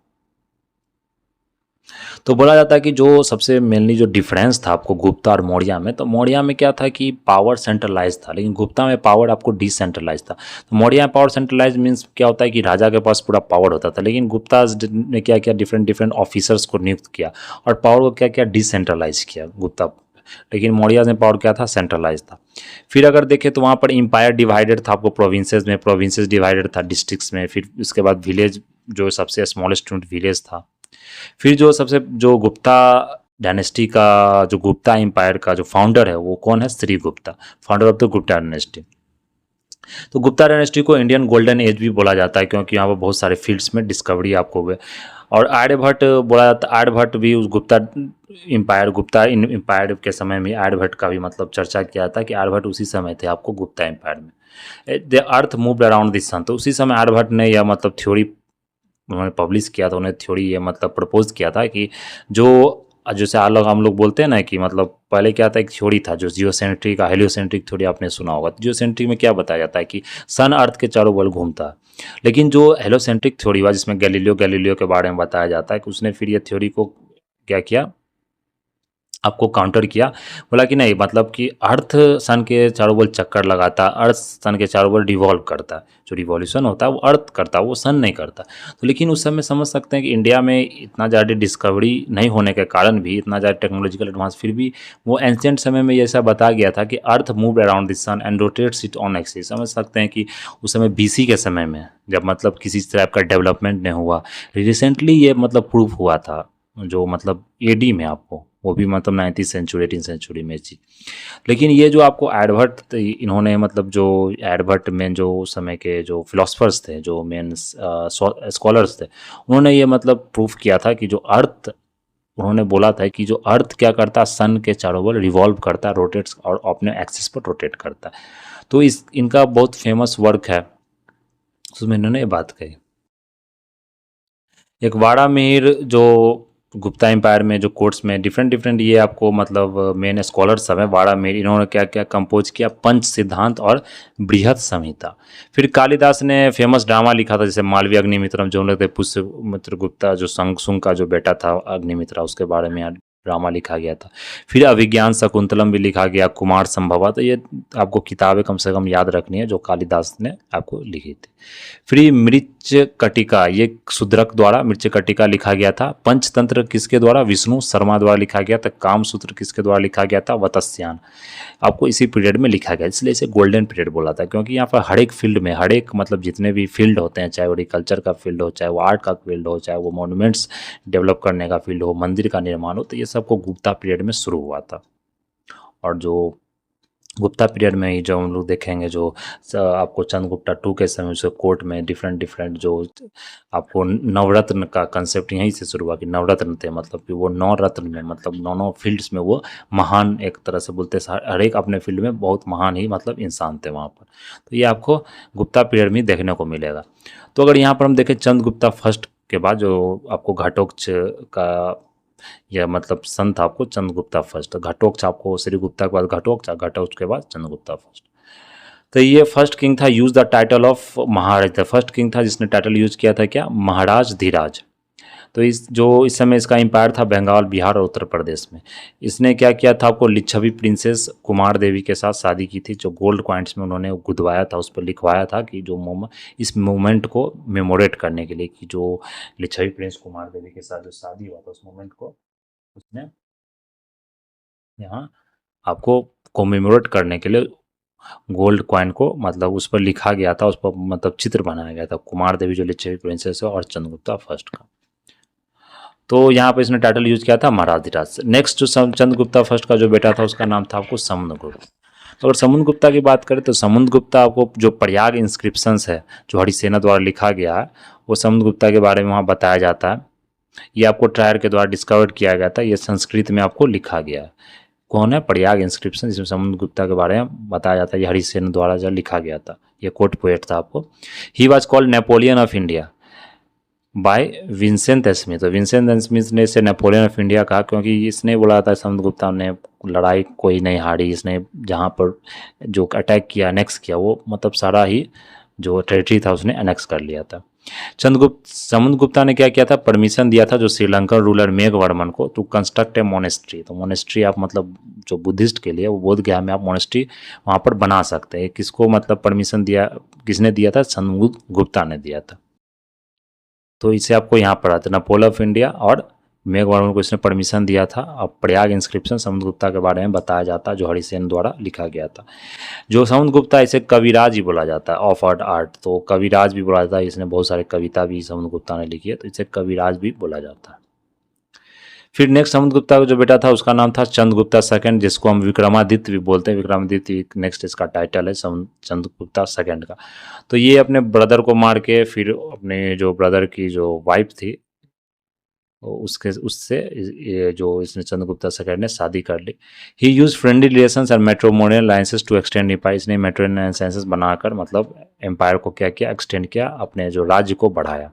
तो बोला जाता है कि जो सबसे मेनली जो डिफरेंस था आपको गुप्ता और मौर्य में, तो मौर्य में क्या था कि पावर सेंट्रलाइज था, लेकिन गुप्ता में पावर आपको डिसेंट्रलाइज था। तो मौर्य में पावर सेंट्रलाइज मीन्स क्या होता है कि राजा के पास पूरा पावर होता था, लेकिन गुप्ता ने क्या किया, डिफरेंट डिफरेंट ऑफिसर्स को नियुक्त किया और पावर को क्या किया, डिसेंट्रलाइज किया गुप्ता। लेकिन मौर्य में पावर क्या था, सेंट्रलाइज था। फिर अगर देखें तो वहाँ पर इंपायर डिवाइडेड था आपको प्रोविंसेस में, प्रोविंसेस डिवाइडेड था डिस्ट्रिक्ट्स में। फिर उसके बाद विलेज, जो सबसे स्मॉलेस्ट विलेज था। फिर जो सबसे जो गुप्ता डायनेस्टी का, जो गुप्ता एम्पायर का जो फाउंडर है वो कौन है? Shri Gupta, founder of the Gupta dynasty. तो गुप्ता डायनेस्टी को इंडियन गोल्डन एज भी बोला जाता है, क्योंकि यहाँ पर बहुत सारे फील्ड्स में डिस्कवरी आपको हुए। और आर्यभट्ट बोला जाता है, आर्यभट्ट भी उस गुप्ता एम्पायर के समय में आर्यभट्ट का भी मतलब चर्चा किया था कि आर्यभट्ट उसी समय थे आपको गुप्ता एम्पायर में। The earth moved around this sun, तो उसी समय आर्यभट्ट ने यह मतलब थ्योरी उन्होंने पब्लिश किया था, उन्हें थ्योरी ये मतलब प्रपोज किया था कि जो जैसे हम लोग बोलते हैं ना कि मतलब पहले क्या था, एक थ्योरी था जो जियोसेंट्रिक का, हेलियोसेंट्रिक थ्योरी आपने सुना होगा। जियोसेंट्रिक में क्या बताया जाता है कि सन अर्थ के चारों बल घूमता है, लेकिन जो हेलियोसेंट्रिक थ्योरी हुआ जिसमें गैलीलियो के बारे में बताया जाता है कि उसने फिर ये थ्योरी को क्या किया, आपको काउंटर किया। बोला कि नहीं, मतलब कि अर्थ सन के चारों बल चक्कर लगाता, अर्थ सन के चारों बल रिवॉल्व करता है, जो रिवॉल्यूशन होता है वो अर्थ करता है, वो सन नहीं करता। तो लेकिन उस समय समझ सकते हैं कि इंडिया में इतना ज़्यादा डिस्कवरी नहीं होने के कारण भी, इतना ज़्यादा टेक्नोलॉजिकल एडवांस, फिर भी वो एंशिएंट समय में ऐसा बताया गया था कि earth move around the sun and rotates it on axis. समझ सकते हैं कि उस समय BC के समय में, जब मतलब किसी तरह का डेवलपमेंट नहीं हुआ, रिसेंटली ये मतलब प्रूफ हुआ था, जो मतलब AD में आपको, वो भी मतलब 9th सेंचुरी 18th सेंचुरी में जी। लेकिन ये जो आपको आर्यभट्ट, इन्होंने मतलब जो आर्यभट्ट में जो उस समय के जो फिलोसफर्स थे, जो मेन स्कॉलर्स थे, उन्होंने ये मतलब प्रूफ किया था कि जो अर्थ, उन्होंने बोला था कि जो अर्थ क्या करता है, सन के चारों ओर रिवॉल्व करता है, रोटेट्स और अपने एक्सिस पर रोटेट करता है। तो इनका बहुत फेमस वर्क है, उसमें इन्होंने ये बात कही। एक वाड़ा मिहिर जो गुप्ता एम्पायर में जो कोर्ट्स में डिफरेंट डिफरेंट ये आपको मतलब मेन स्कॉलर सब है, वाड़ा मिहिर, इन्होंने क्या क्या कंपोज किया, पंच सिद्धांत और बृहत संहिता। फिर कालिदास ने फेमस ड्रामा लिखा था, जैसे मालवीय अग्निमित्रम, जो लगते पुष्यमित्र गुप्ता जो संग का जो बेटा था अग्निमित्रा, उसके बारे में ड्रामा लिखा गया था। फिर अभिज्ञान शकुंतलम भी लिखा गया, कुमार संभवा। तो ये आपको किताबें कम से कम याद रखनी है जो कालिदास ने आपको लिखी थी। फिर मृच कटिका, ये शूद्रक द्वारा मृच कटिका लिखा गया था। पंचतंत्र किसके द्वारा? विष्णु शर्मा द्वारा लिखा गया था। कामसूत्र किसके द्वारा लिखा गया था? वतस्यान, आपको इसी पीरियड में लिखा गया, इसलिए इसे गोल्डन पीरियड बोला था, क्योंकि यहाँ पर हर एक फील्ड में, हर एक मतलब जितने भी फील्ड होते हैं, चाहे वो एग्रीकल्चर का फील्ड हो, चाहे वो आर्ट का फील्ड हो, चाहे वो मॉन्यूमेंट्स डेवलप करने का फील्ड हो, मंदिर का निर्माण हो, तो ये सबको गुप्ता पीरियड में शुरू हुआ था। और जो गुप्ता पीरियड में ही जो हम लोग देखेंगे, जो आपको चंद्रगुप्ता 2 के समय से कोर्ट में डिफरेंट डिफरेंट जो आपको नवरत्न का कंसेप्ट यहीं से शुरू हुआ कि नवरत्न थे, मतलब कि वो 9 रत्न में, मतलब 9 फील्ड्स में वो महान, एक तरह से बोलते हर एक अपने फील्ड में बहुत महान ही मतलब इंसान थे वहाँ पर। तो ये आपको गुप्ता पीरियड में देखने को मिलेगा। तो अगर यहाँ पर हम देखें चंद्रगुप्ता फर्स्ट के बाद जो आपको घटोत्कच का यह मतलब सन था आपको चंद्रगुप्ता फर्स्ट। घटोत्कच आपको श्रीगुप्ता के बाद घटोत्कच, घटोत्कच के बाद चंद्रगुप्ता फर्स्ट। तो ये फर्स्ट किंग था, यूज द टाइटल ऑफ महाराज था, फर्स्ट किंग था जिसने टाइटल यूज किया था क्या, महाराज धीराज। तो इस समय इसका एम्पायर था बंगाल, बिहार और उत्तर प्रदेश में। इसने क्या किया था, आपको लिच्छवी प्रिंसेस कुमार देवी के साथ शादी की थी, जो गोल्ड कॉइन्स में उन्होंने गुदवाया था, उस पर लिखवाया था कि जो इस मोमेंट को मेमोरेट करने के लिए, कि जो लिच्छवी प्रिंस कुमार देवी के साथ जो शादी हुआ था उस मोमेंट को उसने यहाँ आपको कोमेमोरेट करने के लिए गोल्ड कॉइन को मतलब उस पर लिखा गया था, उस पर मतलब चित्र बनाया गया था, कुमार देवी जो लिच्छवी प्रिंसेस है और चंद्रगुप्ता फर्स्ट का। तो यहाँ पर इसने टाइटल यूज किया था महाराज धीराज। नेक्स्ट जो चंद्रगुप्ता फर्स्ट का जो बेटा था उसका नाम था आपको समुद्रगुप्त। तो अगर समुद्रगुप्ता की बात करें तो समुद्रगुप्ता आपको जो प्रयाग इंस्क्रिप्शंस है जो हरिसेना द्वारा लिखा गया है वो समुद्रगुप्ता के बारे में वहाँ बताया जाता है। ये आपको ट्रायर के द्वारा डिस्कवर किया गया था, ये संस्कृत में आपको लिखा गया है। कौन है, प्रयाग इंस्क्रिप्शन, जिसमें समुद्रगुप्ता के बारे में बताया जाता है, ये हरिसेन द्वारा जो लिखा गया था, ये कोट पोएट था आपको। ही was called Napoleon of India by Vincent Smith. तो विंसेंट स्मिथ ने इसे नेपोलियन ऑफ इंडिया कहा क्योंकि इसने बोला था समुद्रगुप्ता ने लड़ाई कोई नहीं हारी, इसने जहाँ पर जो अटैक किया, अनेक्स किया, वो मतलब सारा ही जो टेरिटरी था उसने अनेक्स कर लिया था। समुद्रगुप्ता ने क्या किया था, परमिशन दिया था जो श्रीलंकन रूलर मेघवर्मन को टू कंस्ट्रक्ट ए मोनेस्ट्री। तो मोनेस्ट्री आप मतलब जो बुद्धिस्ट के लिए, वो बोध गया में आप मोनेस्ट्री वहाँ पर बना सकते हैं। किसको मतलब परमिशन दिया, किसने दिया था, समुद्रगुप्ता ने दिया था। तो इसे आपको यहाँ पर आता है, नेपोलियन ऑफ इंडिया और मेघवर्मन को इसने परमिशन दिया था। अब प्रयाग इंस्क्रिप्शन समुद्रगुप्ता के बारे में बताया जाता है जो हरिसेन द्वारा लिखा गया था। जो समुद्रगुप्ता इसे कविराज ही बोला जाता है, ऑफ आर्ट, तो कविराज भी बोला जाता है। इसने बहुत सारे कविता भी समुद्रगुप्ता ने लिखी है, तो इसे कविराज भी बोला जाता है। फिर नेक्स्ट समुद्रगुप्ता का जो बेटा था उसका नाम था चंद्रगुप्ता सेकंड, जिसको हम विक्रमादित्य भी बोलते हैं। विक्रमादित्य नेक्स्ट इसका टाइटल है चंद्रगुप्ता सेकंड का। तो ये अपने ब्रदर को मार के फिर अपने जो ब्रदर की जो वाइफ थी उससे ये जो इसने चंद्रगुप्ता सेकंड ने शादी कर ली। He use friendly relations and matrimonial alliances to extend empire. इसने मैट्रिमोनियल अलायंसेस बनाकर मतलब एम्पायर को क्या किया, एक्सटेंड किया, अपने जो राज्य को बढ़ाया।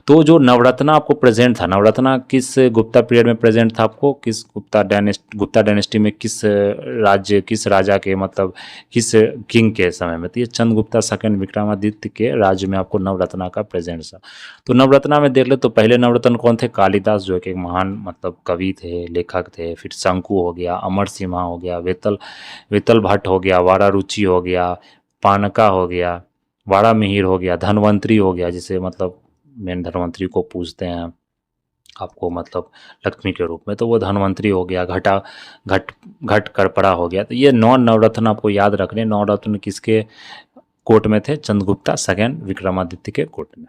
तो जो नवरत्ना आपको प्रेजेंट था, नवरत्ना किस गुप्ता पीरियड में प्रेजेंट था आपको, किस गुप्ता डायनेस्टी में किस राज्य, किस राजा के मतलब किस किंग के समय में, तो ये चंद्रगुप्ता सेकंड विक्रमादित्य के राज्य में आपको नवरत्ना का प्रेजेंट था। तो नवरत्ना में देख ले तो पहले नवरत्न कौन थे, कालिदास जो एक महान मतलब कवि थे, लेखक थे। फिर शंकु हो गया, अमर सिम्हा हो गया, वेतल भट्ट हो गया, वारा रुचि हो गया, पानका हो गया, वारा मिहिर हो गया, धनवंतरी हो गया, जिसे मतलब मेन धनवंतरी को पूजते हैं आपको मतलब लक्ष्मी के रूप में, तो वो धनवंतरी हो गया, घट करपड़ा हो गया। तो ये 9 नवरत्न आपको याद रखने। 9 रत्न किसके कोर्ट में थे, चंद्रगुप्ता सेकंड विक्रमादित्य के कोर्ट में।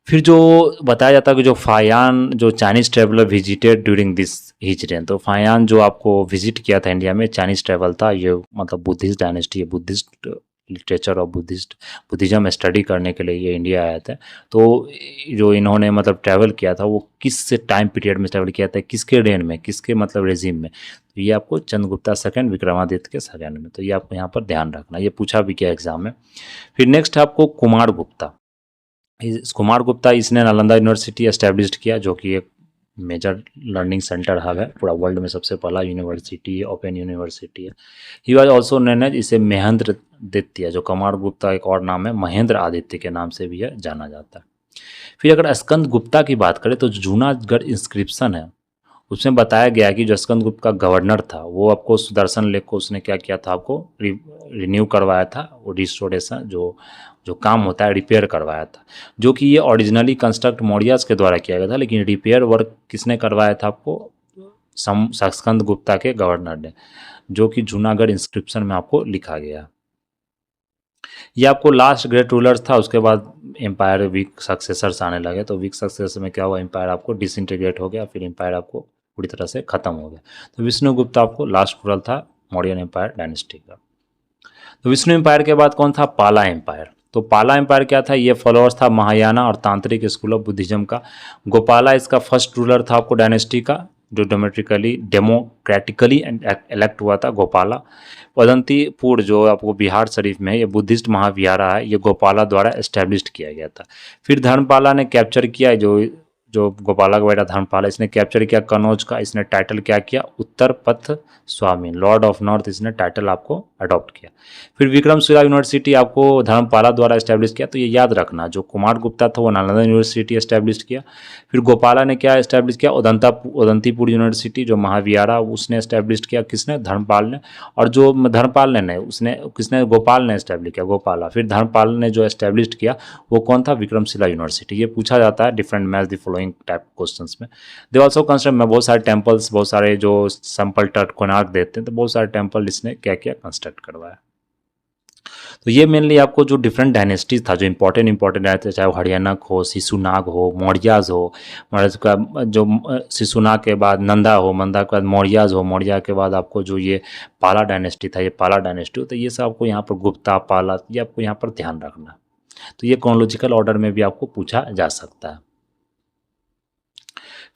फिर जो बताया जाता है कि जो फायान जो Chinese traveller visited during this his rain, तो फायान जो आपको विजिट किया था इंडिया में, चाइनीज ट्रेवल था, ये मतलब बुद्धिस्ट डायनेस्टी है, बुद्धिस्ट लिटरेचर और बुद्धिज्म स्टडी करने के लिए ये इंडिया आए थे। तो जो इन्होंने मतलब ट्रैवल किया था वो किस टाइम पीरियड में ट्रैवल किया था, किसके रेन में, किसके मतलब रेजिम में, तो ये आपको चंद्रगुप्ता सेकंड विक्रमादित्य के सेकंड में। तो ये आपको यहाँ पर ध्यान रखना, ये पूछा भी किया एग्जाम में। फिर नेक्स्ट है आपको कुमार गुप्ता। कुमार गुप्ता इसने नालंदा यूनिवर्सिटी एस्टेब्लिश किया, जो कि एक मेजर लर्निंग सेंटर हब है, पूरा वर्ल्ड में सबसे पहला यूनिवर्सिटी है, ओपन यूनिवर्सिटी है। He was also known as, इसे महेंद्र आदित्य, जो कुमार गुप्ता एक और नाम है, महेंद्र आदित्य के नाम से भी जाना जाता है। फिर अगर स्कंद गुप्ता की बात करें तो जूनागढ़ इंस्क्रिप्शन है, उसमें बताया गया कि जो स्कंद गुप्त का गवर्नर था वो आपको सुदर्शन लेक को उसने क्या किया था, आपको रिन्यू करवाया था, वो रिस्टोरेशन जो काम होता है रिपेयर करवाया था, जो कि ये ओरिजिनली कंस्ट्रक्ट मौर्यास के द्वारा किया गया था, लेकिन रिपेयर वर्क किसने करवाया था आपको, स्कंद गुप्ता के गवर्नर ने, जो कि जूनागढ़ इंस्क्रिप्शन में आपको लिखा गया। ये आपको लास्ट ग्रेट रूलर्स था, उसके बाद एम्पायर वीक सक्सेसर्स आने लगे, तो वीक सक्सेसर में क्या हुआ, एम्पायर आपको डिसइंटीग्रेट हो गया, फिर एम्पायर आपको पूरी तरह से खत्म हो गया। तो विष्णुगुप्त आपको लास्ट रूलर था मौर्यन एम्पायर डायनेस्टी का। तो विष्णु एम्पायर के बाद कौन था, पाला एम्पायर। तो पाला एम्पायर क्या था, ये फॉलोअर्स था महायाना और तांत्रिक स्कूल ऑफ बुद्धिज्म का। गोपाला इसका फर्स्ट रूलर था आपको डायनेस्टी का, जो डेमोक्रेटिकली इलेक्ट हुआ था, गोपाला। पदंतीपुर जो आपको बिहार शरीफ में है, ये बुद्धिस्ट महाविहारा है, ये गोपाला द्वारा एस्टेब्लिश किया गया था। फिर धर्मपाला ने कैप्चर किया, जो जो गोपाला का बेटा धर्मपाल, इसने कैप्चर किया कनौज का। इसने टाइटल क्या किया, उत्तर पथ स्वामी, लॉर्ड ऑफ नॉर्थ, इसने टाइटल आपको अडॉप्ट किया। फिर विक्रमशिला यूनिवर्सिटी आपको धर्मपाला द्वारा एस्टेब्लिश किया, तो ये याद रखना, जो कुमार गुप्ता था वो नालंदा यूनिवर्सिटी एस्टेब्लिश किया। फिर गोपाला ने क्या एस्टेब्लिश किया, उदंतीपुर यूनिवर्सिटी जो महाविहारा, उसने एस्टेब्लिश किया, किसने, धर्मपाल ने। और जो धर्मपाल ने नहीं, उसने किसने, गोपाल ने एस्टेब्लिश किया, गोपाला। फिर धर्मपाल ने जो एस्टेब्लिश किया वो कौन था, विक्रमशिला यूनिवर्सिटी। ये पूछा जाता है different match the following type questions में। दे ऑल्सो कंस्ट्रक्ट में बहुत सारे टेम्पल्स, बहुत सारे जो सैंपल तट कोणार्क देते हैं, तो बहुत सारे टेम्पल इसने क्या किया, कंस्ट्रक्ट करवाया। तो ये मेनली आपको जो डिफरेंट डायनेस्टीज था, जो इंपॉर्टेंट रहते, चाहे वो हरियाणक हो, शिशुनाग हो, मौर्याज हो, मौर्य का जो शिशुनाग के बाद नंदा हो, नंदा के बाद मौर्याज हो, मौर्य के बाद आपको जो ये पाला डायनेस्टी था, ये पाला डायनेस्टी हो, तो ये सब आपको यहाँ पर गुप्ता, पाला, ये आपको यहाँ पर ध्यान रखना। तो ये क्रोनोलॉजिकल ऑर्डर में भी आपको पूछा जा सकता है।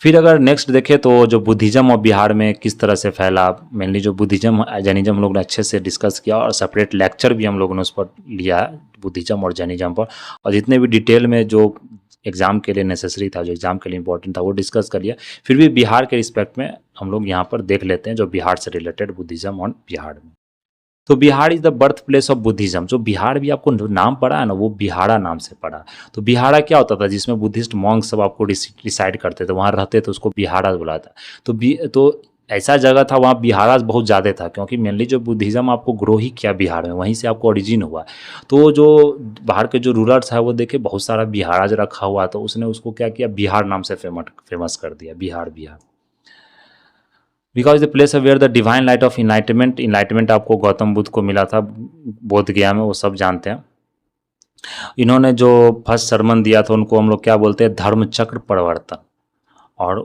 फिर अगर नेक्स्ट देखें तो जो बुद्धिज़्म और बिहार में किस तरह से फैला, मेनली जो बुद्धिज़्म जैनिज़्म हम लोग ने अच्छे से डिस्कस किया, और सेपरेट लेक्चर भी हम लोगों ने उस पर लिया है, बुद्धिज़्म और जैनिज़्म पर। और जितने भी डिटेल में जो एग्ज़ाम के लिए नेसेसरी था, जो एग्ज़ाम के लिए इंपॉर्टेंट था, वो डिस्कस कर लिया। फिर भी बिहार के रिस्पेक्ट में हम लोग यहाँ पर देख लेते हैं जो बिहार से रिलेटेड बुद्धिज़्म और बिहार में। तो Bihar is the birth place of Buddhism. जो बिहार भी आपको नाम पड़ा है ना, वो बिहारा नाम से पड़ा। तो बिहारा क्या होता था, जिसमें बुद्धिस्ट मॉन्क सब आपको डिसाइड करते थे, वहाँ रहते थे, उसको बिहारा बुलाता। तो ऐसा जगह था, वहाँ बिहारा बहुत ज़्यादा था, क्योंकि मेनली जो बुद्धिज़्म आपको ग्रो ही किया बिहार में, वहीं से आपको ओरिजिन हुआ। तो जो बाहर के जो रूलर्स है वो देखे बहुत सारा बिहाराज रखा हुआ, तो उसने उसको क्या किया, बिहार नाम से फेमस कर दिया, Bihar. Because the place where the divine light of enlightenment आपको गौतम बुद्ध को मिला था बोध गया में, वो सब जानते हैं। इन्होंने जो फर्स्ट सरमन दिया था उनको हम लोग क्या बोलते हैं, धर्मचक्र परिवर्तन और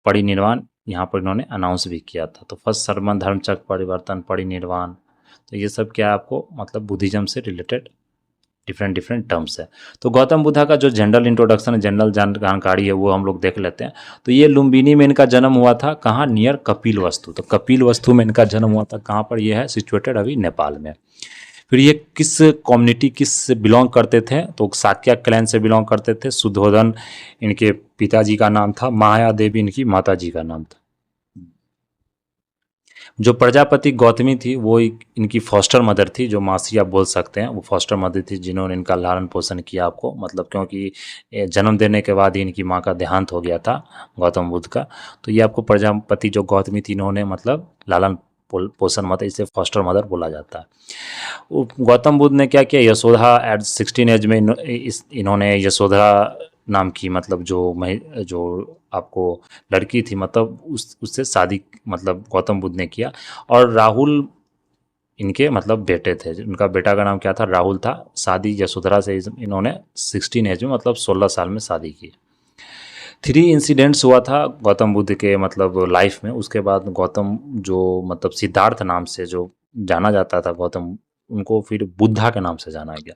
परिनिर्वाण, यहाँ पर इन्होंने अनाउंस भी किया था। तो फर्स्ट सरमन, धर्मचक्र परिवर्तन, परिनिर्वाण, तो ये सब क्या है आपको मतलब बुद्धिज्म से रिलेटेड डिफरेंट टर्म्स है। तो गौतम बुद्धा का जो जनरल इंट्रोडक्शन, जनरल जानकारी है, वो हम लोग देख लेते हैं। तो ये लुम्बिनी में इनका जन्म हुआ था, कहाँ, नियर कपिल वस्तु। तो कपिल वस्तु में इनका जन्म हुआ था, कहाँ पर ये है, सिचुएटेड अभी नेपाल में। फिर ये किस कम्युनिटी, किस बिलोंग करते थे, तो साक्या क्लैन से बिलोंग करते थे। सुधोधन इनके पिताजी का नाम था, माया देवी इनकी माता जी का नाम था। जो प्रजापति गौतमी थी वो इनकी फॉस्टर मदर थी, जो मासी आप बोल सकते हैं, वो फॉस्टर मदर थी जिन्होंने इनका लालन पोषण किया आपको, मतलब क्योंकि जन्म देने के बाद ही इनकी माँ का देहांत हो गया था गौतम बुद्ध का। तो ये आपको प्रजापति जो गौतमी थी, इन्होंने मतलब लालन पोषण मदर, इसे फॉस्टर मदर बोला जाता है। गौतम बुद्ध ने क्या किया, यशोधा एट 16 एज में इन्होंने यशोधा नाम की मतलब जो आपको लड़की थी, मतलब उससे शादी मतलब गौतम बुद्ध ने किया। और राहुल इनके मतलब बेटे थे, उनका बेटा का नाम क्या था, राहुल था। शादी यशोधरा से इन्होंने 16 एज में मतलब 16 साल में शादी की। 3 इंसिडेंट्स हुआ था गौतम बुद्ध के मतलब लाइफ में। उसके बाद गौतम जो मतलब सिद्धार्थ नाम से जो जाना जाता था गौतम, उनको फिर बुद्धा के नाम से जाना गया।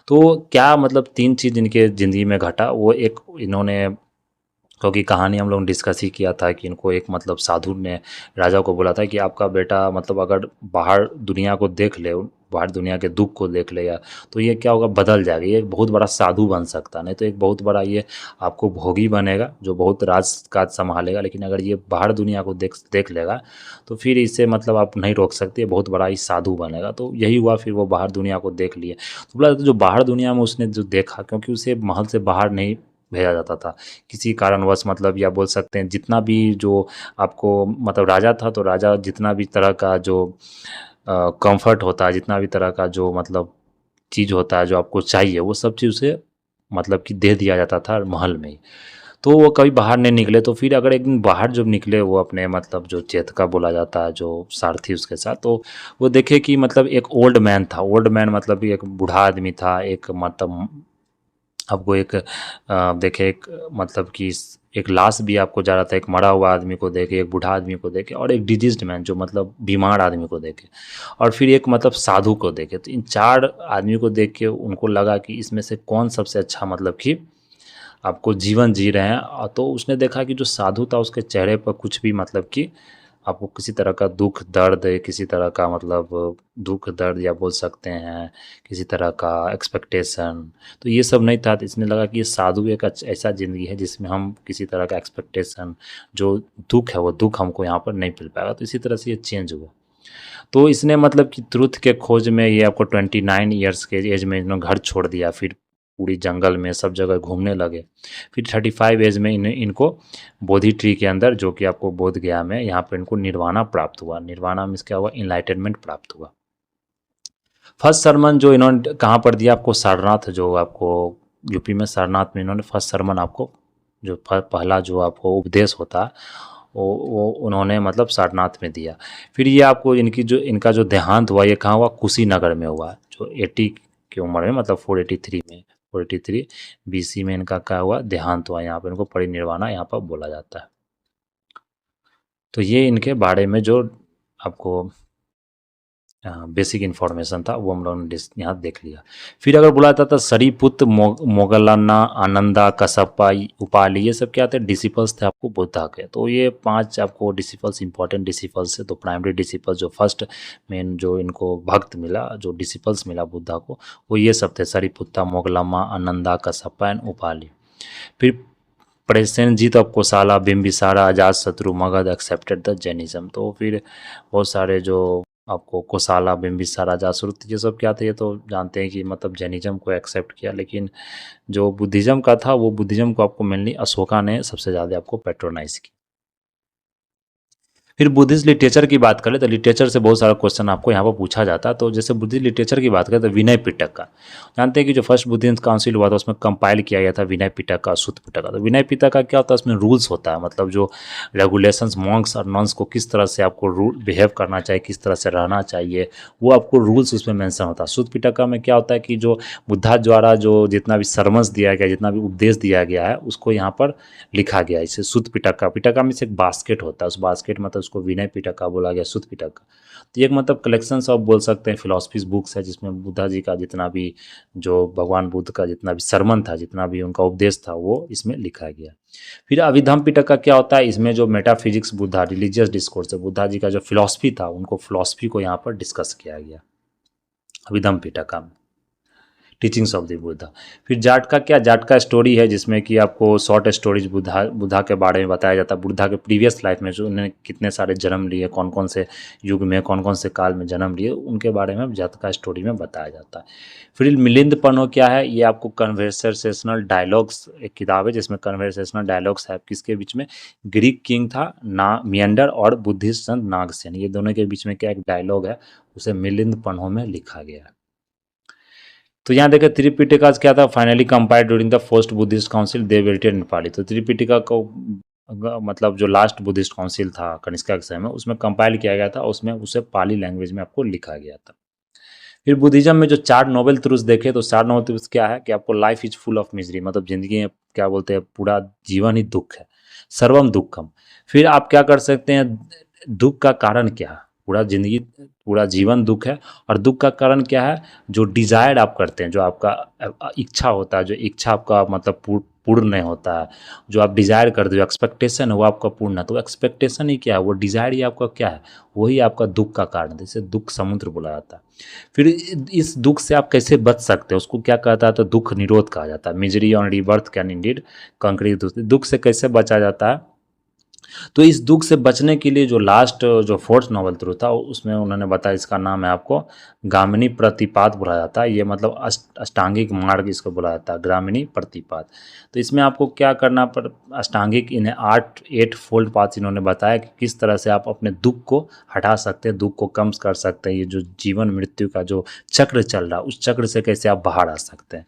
तो क्या मतलब 3 चीज़ इनके ज़िंदगी में घटा। वो एक, इन्होंने क्योंकि कहानी हम लोग ने डिस्कस ही किया था कि इनको एक मतलब साधु ने राजा को बोला था कि आपका बेटा मतलब अगर बाहर दुनिया को देख ले, बाहर दुनिया के दुख को देख लेगा, तो ये क्या होगा, बदल जाएगा, ये एक बहुत बड़ा साधु बन सकता है, नहीं तो एक बहुत बड़ा ये आपको भोगी बनेगा जो बहुत राज काज संभालेगा। लेकिन अगर ये बाहर दुनिया को देख लेगा तो फिर इसे मतलब आप नहीं रोक सकते, बहुत बड़ा ही साधु बनेगा। तो यही हुआ, फिर वो बाहर दुनिया को देख लिए। तो बोला जो बाहर दुनिया में उसने जो देखा, क्योंकि उसे महल से बाहर नहीं भेजा जाता था किसी कारणवश, मतलब या बोल सकते हैं जितना भी जो आपको मतलब राजा था, तो राजा जितना भी तरह का जो कंफर्ट होता है, जितना भी तरह का जो मतलब चीज़ होता है जो आपको चाहिए, वो सब चीज़ उसे मतलब कि दे दिया जाता था महल में ही। तो वो कभी बाहर नहीं निकले। तो फिर अगर एक दिन बाहर जब निकले वो अपने मतलब जो चेतका बोला जाता है जो सारथी उसके साथ, तो वो देखे कि मतलब एक ओल्ड मैन था। ओल्ड मैन मतलब एक बूढ़ा आदमी था, एक मतलब आपको एक देखे एक मतलब कि एक लाश भी आपको जा रहा था, एक मरा हुआ आदमी को देखे, एक बूढ़ा आदमी को देखे, और एक डिजीज्ड मैन जो मतलब बीमार आदमी को देखे, और फिर एक मतलब साधु को देखे। तो इन 4 आदमी को देख के उनको लगा कि इसमें से कौन सबसे अच्छा मतलब कि आपको जीवन जी रहे हैं। तो उसने देखा कि जो साधु था उसके चेहरे पर कुछ भी मतलब कि आपको किसी तरह का दुख दर्द, किसी तरह का मतलब दुख दर्द या बोल सकते हैं किसी तरह का एक्सपेक्टेशन, तो ये सब नहीं था। तो इसने लगा कि ये साधु एक ऐसा ज़िंदगी है जिसमें हम किसी तरह का एक्सपेक्टेशन, जो दुख है वो दुख हमको यहाँ पर नहीं मिल पाएगा। तो इसी तरह से ये चेंज हुआ। तो इसने मतलब कि ट्रुथ के खोज में ये आपको 29 ईयर्स के एज में इन्होंने घर छोड़ दिया, फिर पूरी जंगल में सब जगह घूमने लगे। फिर 35 एज में इनको बोधि ट्री के अंदर, जो कि आपको बोध गया में, यहाँ पर इनको निर्वाणा प्राप्त हुआ। निर्वाणा में क्या हुआ, इनलाइटनमेंट प्राप्त हुआ। फर्स्ट सरमन जो इन्होंने कहाँ पर दिया आपको, सारनाथ, जो आपको यूपी में सारनाथ में इन्होंने फर्स्ट सरमन आपको, जो पहला जो आपको उपदेश होता है वो उन्होंने मतलब सारनाथ में दिया। फिर ये आपको इनका जो देहांत हुआ ये कहाँ हुआ, कुशीनगर में हुआ, जो 80 की उम्र में, मतलब 483 में, 483 BC में इनका क्या हुआ, देहांत हुआ। यहाँ पर इनको परिनिर्वाणा यहाँ पर बोला जाता है। तो ये इनके बारे में जो आपको बेसिक इन्फॉर्मेशन था वो हम लोगों ने यहाँ देख लिया। फिर अगर बुलाया जाता सरीपुत, मोगलाना, आनंदा, कसप्पा, उपाली, ये सब क्या थे, डिसिपल्स थे आपको बुद्धा के। तो ये 5 आपको डिसिपल्स, इंपॉर्टेंट डिसिपल्स है। तो प्राइमरी डिसिपल्स जो फर्स्ट मेन जो इनको भक्त मिला, जो डिसिपल्स मिला बुद्धा को, वो ये सब थे, सरीपुत्ता, मोगलामा, आनंदा, कसप्पा एंड उपाली। फिर प्रसेनजीत ऑफ कोसाला, बिम्बिसारा, अजात शत्रु, मगध एक्सेप्टेड द जैनिज्म। तो फिर बहुत सारे जो आपको कोसाला, बिम्बिसारा, अजातशत्रु, ये सब क्या थे, ये तो जानते हैं कि मतलब जैनिज्म को एक्सेप्ट किया। लेकिन जो बुद्धिज़्म का था वो बुद्धिज़्म को आपको मेनली अशोका ने सबसे ज़्यादा आपको पैट्रोनाइज किया। फिर बुद्धिस्ट लिटरेचर की बात करें तो लिटरेचर से बहुत सारा क्वेश्चन आपको यहाँ पर पूछा जाता है। तो जैसे बुद्धिस्ट लिटरेचर की बात करें तो विनय पिटक का, जानते हैं कि जो फर्स्ट बुद्धिस्ट काउंसिल हुआ था उसमें कंपाइल किया गया था विनय पिटक का, सुत्त पिटक का। तो विनय पिटक का क्या होता है, उसमें रूल्स होता है, मतलब जो रेगुलेशंस, मॉन्क्स और नॉन्स को किस तरह से आपको रूल बिहेव करना चाहिए, किस तरह से रहना चाहिए, वो आपको रूल्स उसमें मैंसन होता है। सुत्त पिटक में क्या होता है कि जो बुद्धा द्वारा जो जितना भी सरमस दिया गया, जितना भी उपदेश दिया गया है, उसको यहाँ पर लिखा गया है। इसे सुत्त पिटका, पिटका में से एक बास्केट होता है, उस बास्केट मतलब उसको विनय पिटका बोला गया, सुत्त पिटका। तो एक मतलब कलेक्शन ऑफ बोल सकते हैं फिलोसफीज बुक्स है, जिसमें बुद्धा जी का जितना भी, जो भगवान बुद्ध का जितना भी सरमन था, जितना भी उनका उपदेश था, वो इसमें लिखा गया। फिर अभिधम पिटका क्या होता है, इसमें जो मेटाफिजिक्स बुद्धा, रिलीजियस डिस्कोर्स है, बुद्धा जी का जो फिलोसफी था, उनको फिलोसफी को यहाँ पर डिस्कस किया गया अभिधम पिटका में, टीचिंग्स ऑफ द बुद्धा। फिर जाट का क्या, जाट का स्टोरी है, जिसमें कि आपको शॉर्ट स्टोरीज बुद्धा के बारे में बताया जाता है। बुद्धा के प्रीवियस लाइफ में जो उन्होंने कितने सारे जन्म लिए, कौन कौन से युग में, कौन कौन से काल में जन्म लिए, उनके बारे में जाट का स्टोरी में बताया जाता है। फिर मिलिंद पन्हो क्या है, ये आपको कन्वर्सेशनल डायलॉग्स एक किताब है, जिसमें कन्वर्सेशनल डायलॉग्स है किसके बीच में, ग्रीक किंग था ना मियंडर और बुद्धिस्ट संत नागसेन, ये दोनों के बीच में क्या एक डायलॉग है, उसे मिलिंद पन्हो में लिखा गया है। तो यहाँ देखें त्रिपिटिका क्या था, finally compiled during the first Buddhist council देवरिटेड इन पाली। तो त्रिपिटिका को मतलब जो लास्ट बुद्धिस्ट काउंसिल था कनिष्का के समय में, उसमें कंपाइल किया गया था, उसमें उसे पाली लैंग्वेज में आपको लिखा गया था। फिर बुद्धिज्म में जो 4 नोबल ट्रूथ्स देखे, तो 4 नोबल ट्रूथ्स क्या है कि आपको life is full of misery, मतलब जिंदगी में क्या बोलते हैं, पूरा जीवन ही दुख है, सर्वम दुखम। फिर आप क्या कर सकते हैं, दुख का कारण क्या है, पूरा जिंदगी, पूरा जीवन दुख है, और दुख का कारण क्या है, जो डिजायर आप करते हैं, जो आपका इच्छा होता है, जो इच्छा आपका मतलब पूर्ण नहीं होता है, जो आप डिज़ायर करते हो, एक्सपेक्टेशन है वो आपका पूर्ण है। तो एक्सपेक्टेशन ही क्या है, वो डिज़ायर ही आपका क्या है, वही आपका दुख का कारण है, जिसे दुख समुद्र बोला जाता है। फिर इस दुख से आप कैसे बच सकते हैं, उसको क्या कहता है, तो दुख निरोध कहा जाता है। Misery on rebirth can Indeed concrete, दुख से कैसे बचा जाता है। तो इस दुख से बचने के लिए जो लास्ट जो फोर्थ नॉवल थ्रू था, उसमें उन्होंने बताया, इसका नाम है आपको गामिनी प्रतिपाद बोला जाता है। ये मतलब अष्टांगिक मार्ग इसको बोला जाता है, ग्रामिणी प्रतिपाद। तो इसमें आपको क्या करना पर अष्टांगिक इन्हें 8 फोल्ड पाथ इन्होंने बताया कि किस तरह से आप अपने दुख को हटा सकते हैं, दुख को कम कर सकते हैं। ये जो जीवन मृत्यु का जो चक्र चल रहा है, उस चक्र से कैसे आप बाहर आ सकते हैं।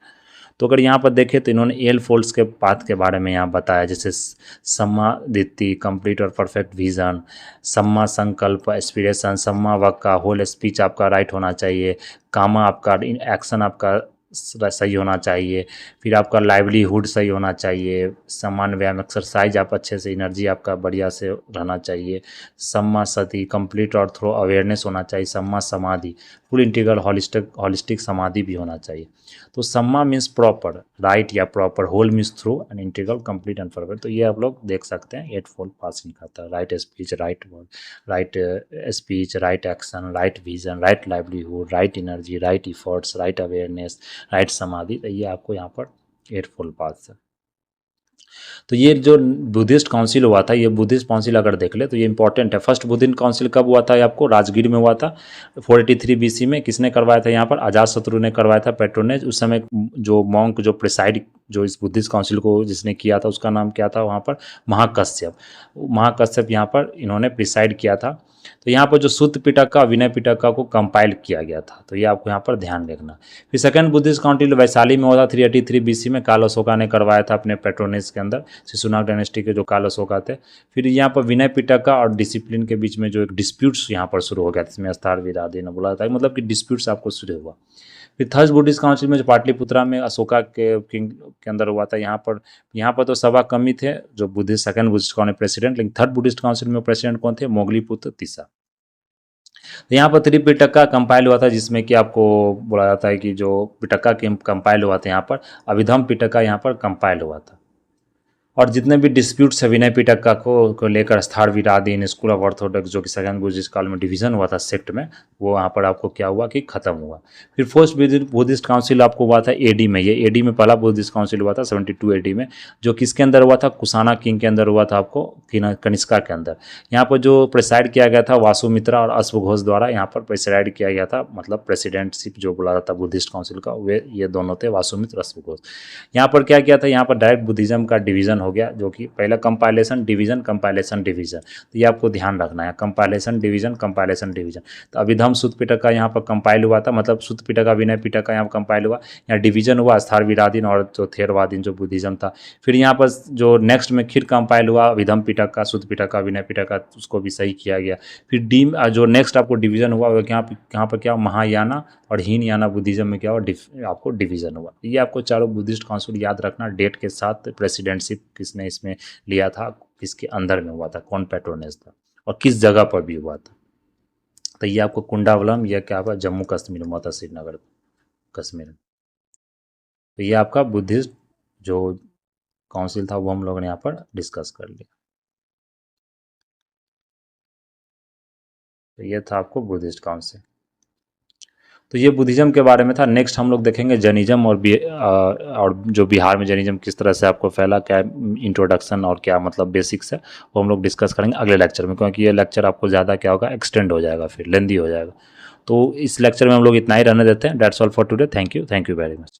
तो अगर यहाँ पर देखें तो इन्होंने 8 फोल्ड्स के पाथ के बारे में यहाँ बताया, जैसे सम्मा दिट्ठी, कंप्लीट और परफेक्ट विजन, सम्मा संकल्प, एस्पिरेशन, सम्मा वाक्य, होल स्पीच आपका राइट होना चाहिए, कामा आपका एक्शन आपका सही होना चाहिए, फिर आपका लाइवलीहुड सही होना चाहिए, समान व्यायाम एक्सरसाइज आप अच्छे से, एनर्जी आपका बढ़िया से रहना चाहिए, सम्मा सती कंप्लीट और थ्रो अवेयरनेस होना चाहिए, सम्मा समाधि फुल इंटीग्रल हॉलिस्टिक समाधि भी होना चाहिए। तो सम्मा मीन्स प्रॉपर, राइट या proper, whole means through, and integral complete and perfect. तो ये आप लोग देख सकते हैं, 8 फोल्ड पासिंग खाता है, right speech, right word, right speech, right action, right vision, right livelihood, right energy, right efforts, right awareness, right समाधि। तो ये आपको यहाँ पर 8 फोल्ड पास है। तो ये जो बुद्धिस्ट काउंसिल हुआ था, ये बुद्धिस्ट काउंसिल अगर देख ले तो ये इंपॉर्टेंट है। फर्स्ट बुद्धिस्ट काउंसिल कब हुआ था? ये आपको राजगीर में हुआ था 483 BC में। किसने करवाया था? यहाँ पर अजातशत्रु ने करवाया था पेट्रोनेज। उस समय जो मॉन्क जो प्रिसाइड जो इस बुद्धिस्ट काउंसिल को जिसने किया था उसका नाम क्या था वहाँ पर? महाकश्यप। महाकश्यप यहाँ पर इन्होंने प्रिसाइड किया था। तो यहाँ पर जो सुत्त पिटका विनय पिटका को कंपाइल किया गया था, तो ये आपको यहाँ पर ध्यान रखना। फिर सेकंड बुद्धिस्ट काउंसिल वैशाली में हुआ था 383 BC में, काल अशोका ने करवाया था अपने पेट्रोनेज के अंदर, शिशुनाग डायनेस्टी के जो काल अशोका थे। फिर यहाँ पर विनय पिटका और डिसिप्लिन के बीच में जो एक डिस्प्यूट्स यहाँ पर शुरू हो गया, जिसमें अस्तार विरादे ने बोला था, मतलब कि डिस्प्यूट्स आपको शुरू हुआ। फिर थर्ड बुद्धिस्ट काउंसिल में जो पाटलिपुत्रा में अशोका के किंग के अंदर हुआ था, यहाँ पर तो सभा कम ही थे जो Buddhist second Buddhist council president, लेकिन थर्ड बुद्धिस्ट काउंसिल में प्रेसिडेंट कौन थे? मोगलीपुत्र तिस्सा। तो यहाँ पर त्रिपिटका कंपाइल हुआ था, जिसमें कि आपको बोला जाता है कि जो पिटका कंपाइल हुआ था यहाँ पर, अभिधम पिटका यहाँ पर कंपाइल हुआ था। और जितने भी डिस्प्यूट्स है विनय पिटका को लेकर, स्थार विरादीन, स्कूल ऑफ ऑर्थोडॉक्स जो कि सेकंड बुद्धिस्ट काल में डिवीजन हुआ था सेक्ट में, वो वहाँ पर आपको क्या हुआ कि खत्म हुआ। फिर फर्स्ट बुद्धिस्ट काउंसिल आपको हुआ था एडी में। ये एडी में पहला बुद्धिस्ट काउंसिल हुआ था 72 AD में, जो किसके अंदर हुआ था? कुशाना किंग के अंदर हुआ था, आपको कनिष्का के अंदर। यहाँ पर जो प्रेसाइड किया गया था वासुमित्रा और अश्वघोष द्वारा यहाँ पर प्रेसाइड किया गया था, मतलब प्रेसिडेंटशिप जो बोला जाता बुद्धिस्ट काउंसिल का, वे ये दोनों थे, वासुमित्र अश्वघोष। यहाँ पर क्या किया था? यहाँ पर डायरेक्ट बुद्धिज्म का डिवीजन हो गया, जो कि पहला कंपाइलेशन डिवीजन, कंपाइलेशन डिवीजन। तो ये आपको ध्यान रखना है, कंपाइलेशन डिवीजन, कंपाइलेशन डिवीजन। तो अभिधम सुत्त पिटका यहाँ पर कंपाइल हुआ था, मतलब सुत्त पिटका विनय पिटका यहाँ पर कंपाइल हुआ, यहाँ डिवीजन हुआ स्थार विरादीन और जो थेरवादीन जो बुद्धिज्म था। फिर यहाँ पर जो नेक्स्ट में फिर कंपाइल हुआ अभिधम पिटका, सुत्त पिटका, विनय पिटका, उसको भी सही किया गया। फिर जो नेक्स्ट आपको डिवीजन हुआ यहाँ पर क्या? महायाना और हीनयाना बुद्धिज्म में क्या हुआ? आपको डिवीजन हुआ। ये आपको चारों बुद्धिस्ट काउंसिल याद रखना, डेट के साथ, प्रेसिडेंटशिप किसने इसमें लिया था, किसके अंदर में हुआ था, कौन पेट्रोनेज था, और किस जगह पर भी हुआ था। तो ये आपको कुंडावलम, यह क्या हुआ? जम्मू कश्मीर में हुआ था, श्रीनगर कश्मीर। तो ये आपका बुद्धिस्ट जो काउंसिल था वो हम लोगों ने यहाँ पर डिस्कस कर लिया। तो ये था आपको बुद्धिस्ट काउंसिल। तो ये बुद्धिज्म के बारे में था। नेक्स्ट हम लोग देखेंगे जैनिज्म और जो बिहार में जैनिज्म किस तरह से आपको फैला, क्या इंट्रोडक्शन और क्या मतलब बेसिक्स है, वो हम लोग डिस्कस करेंगे अगले लेक्चर में, क्योंकि ये लेक्चर आपको ज़्यादा क्या होगा? एक्सटेंड हो जाएगा, फिर लेंदी हो जाएगा। तो इस लेक्चर में हम लोग इतना ही रहने देते हैं। That's all for today. Thank you very much.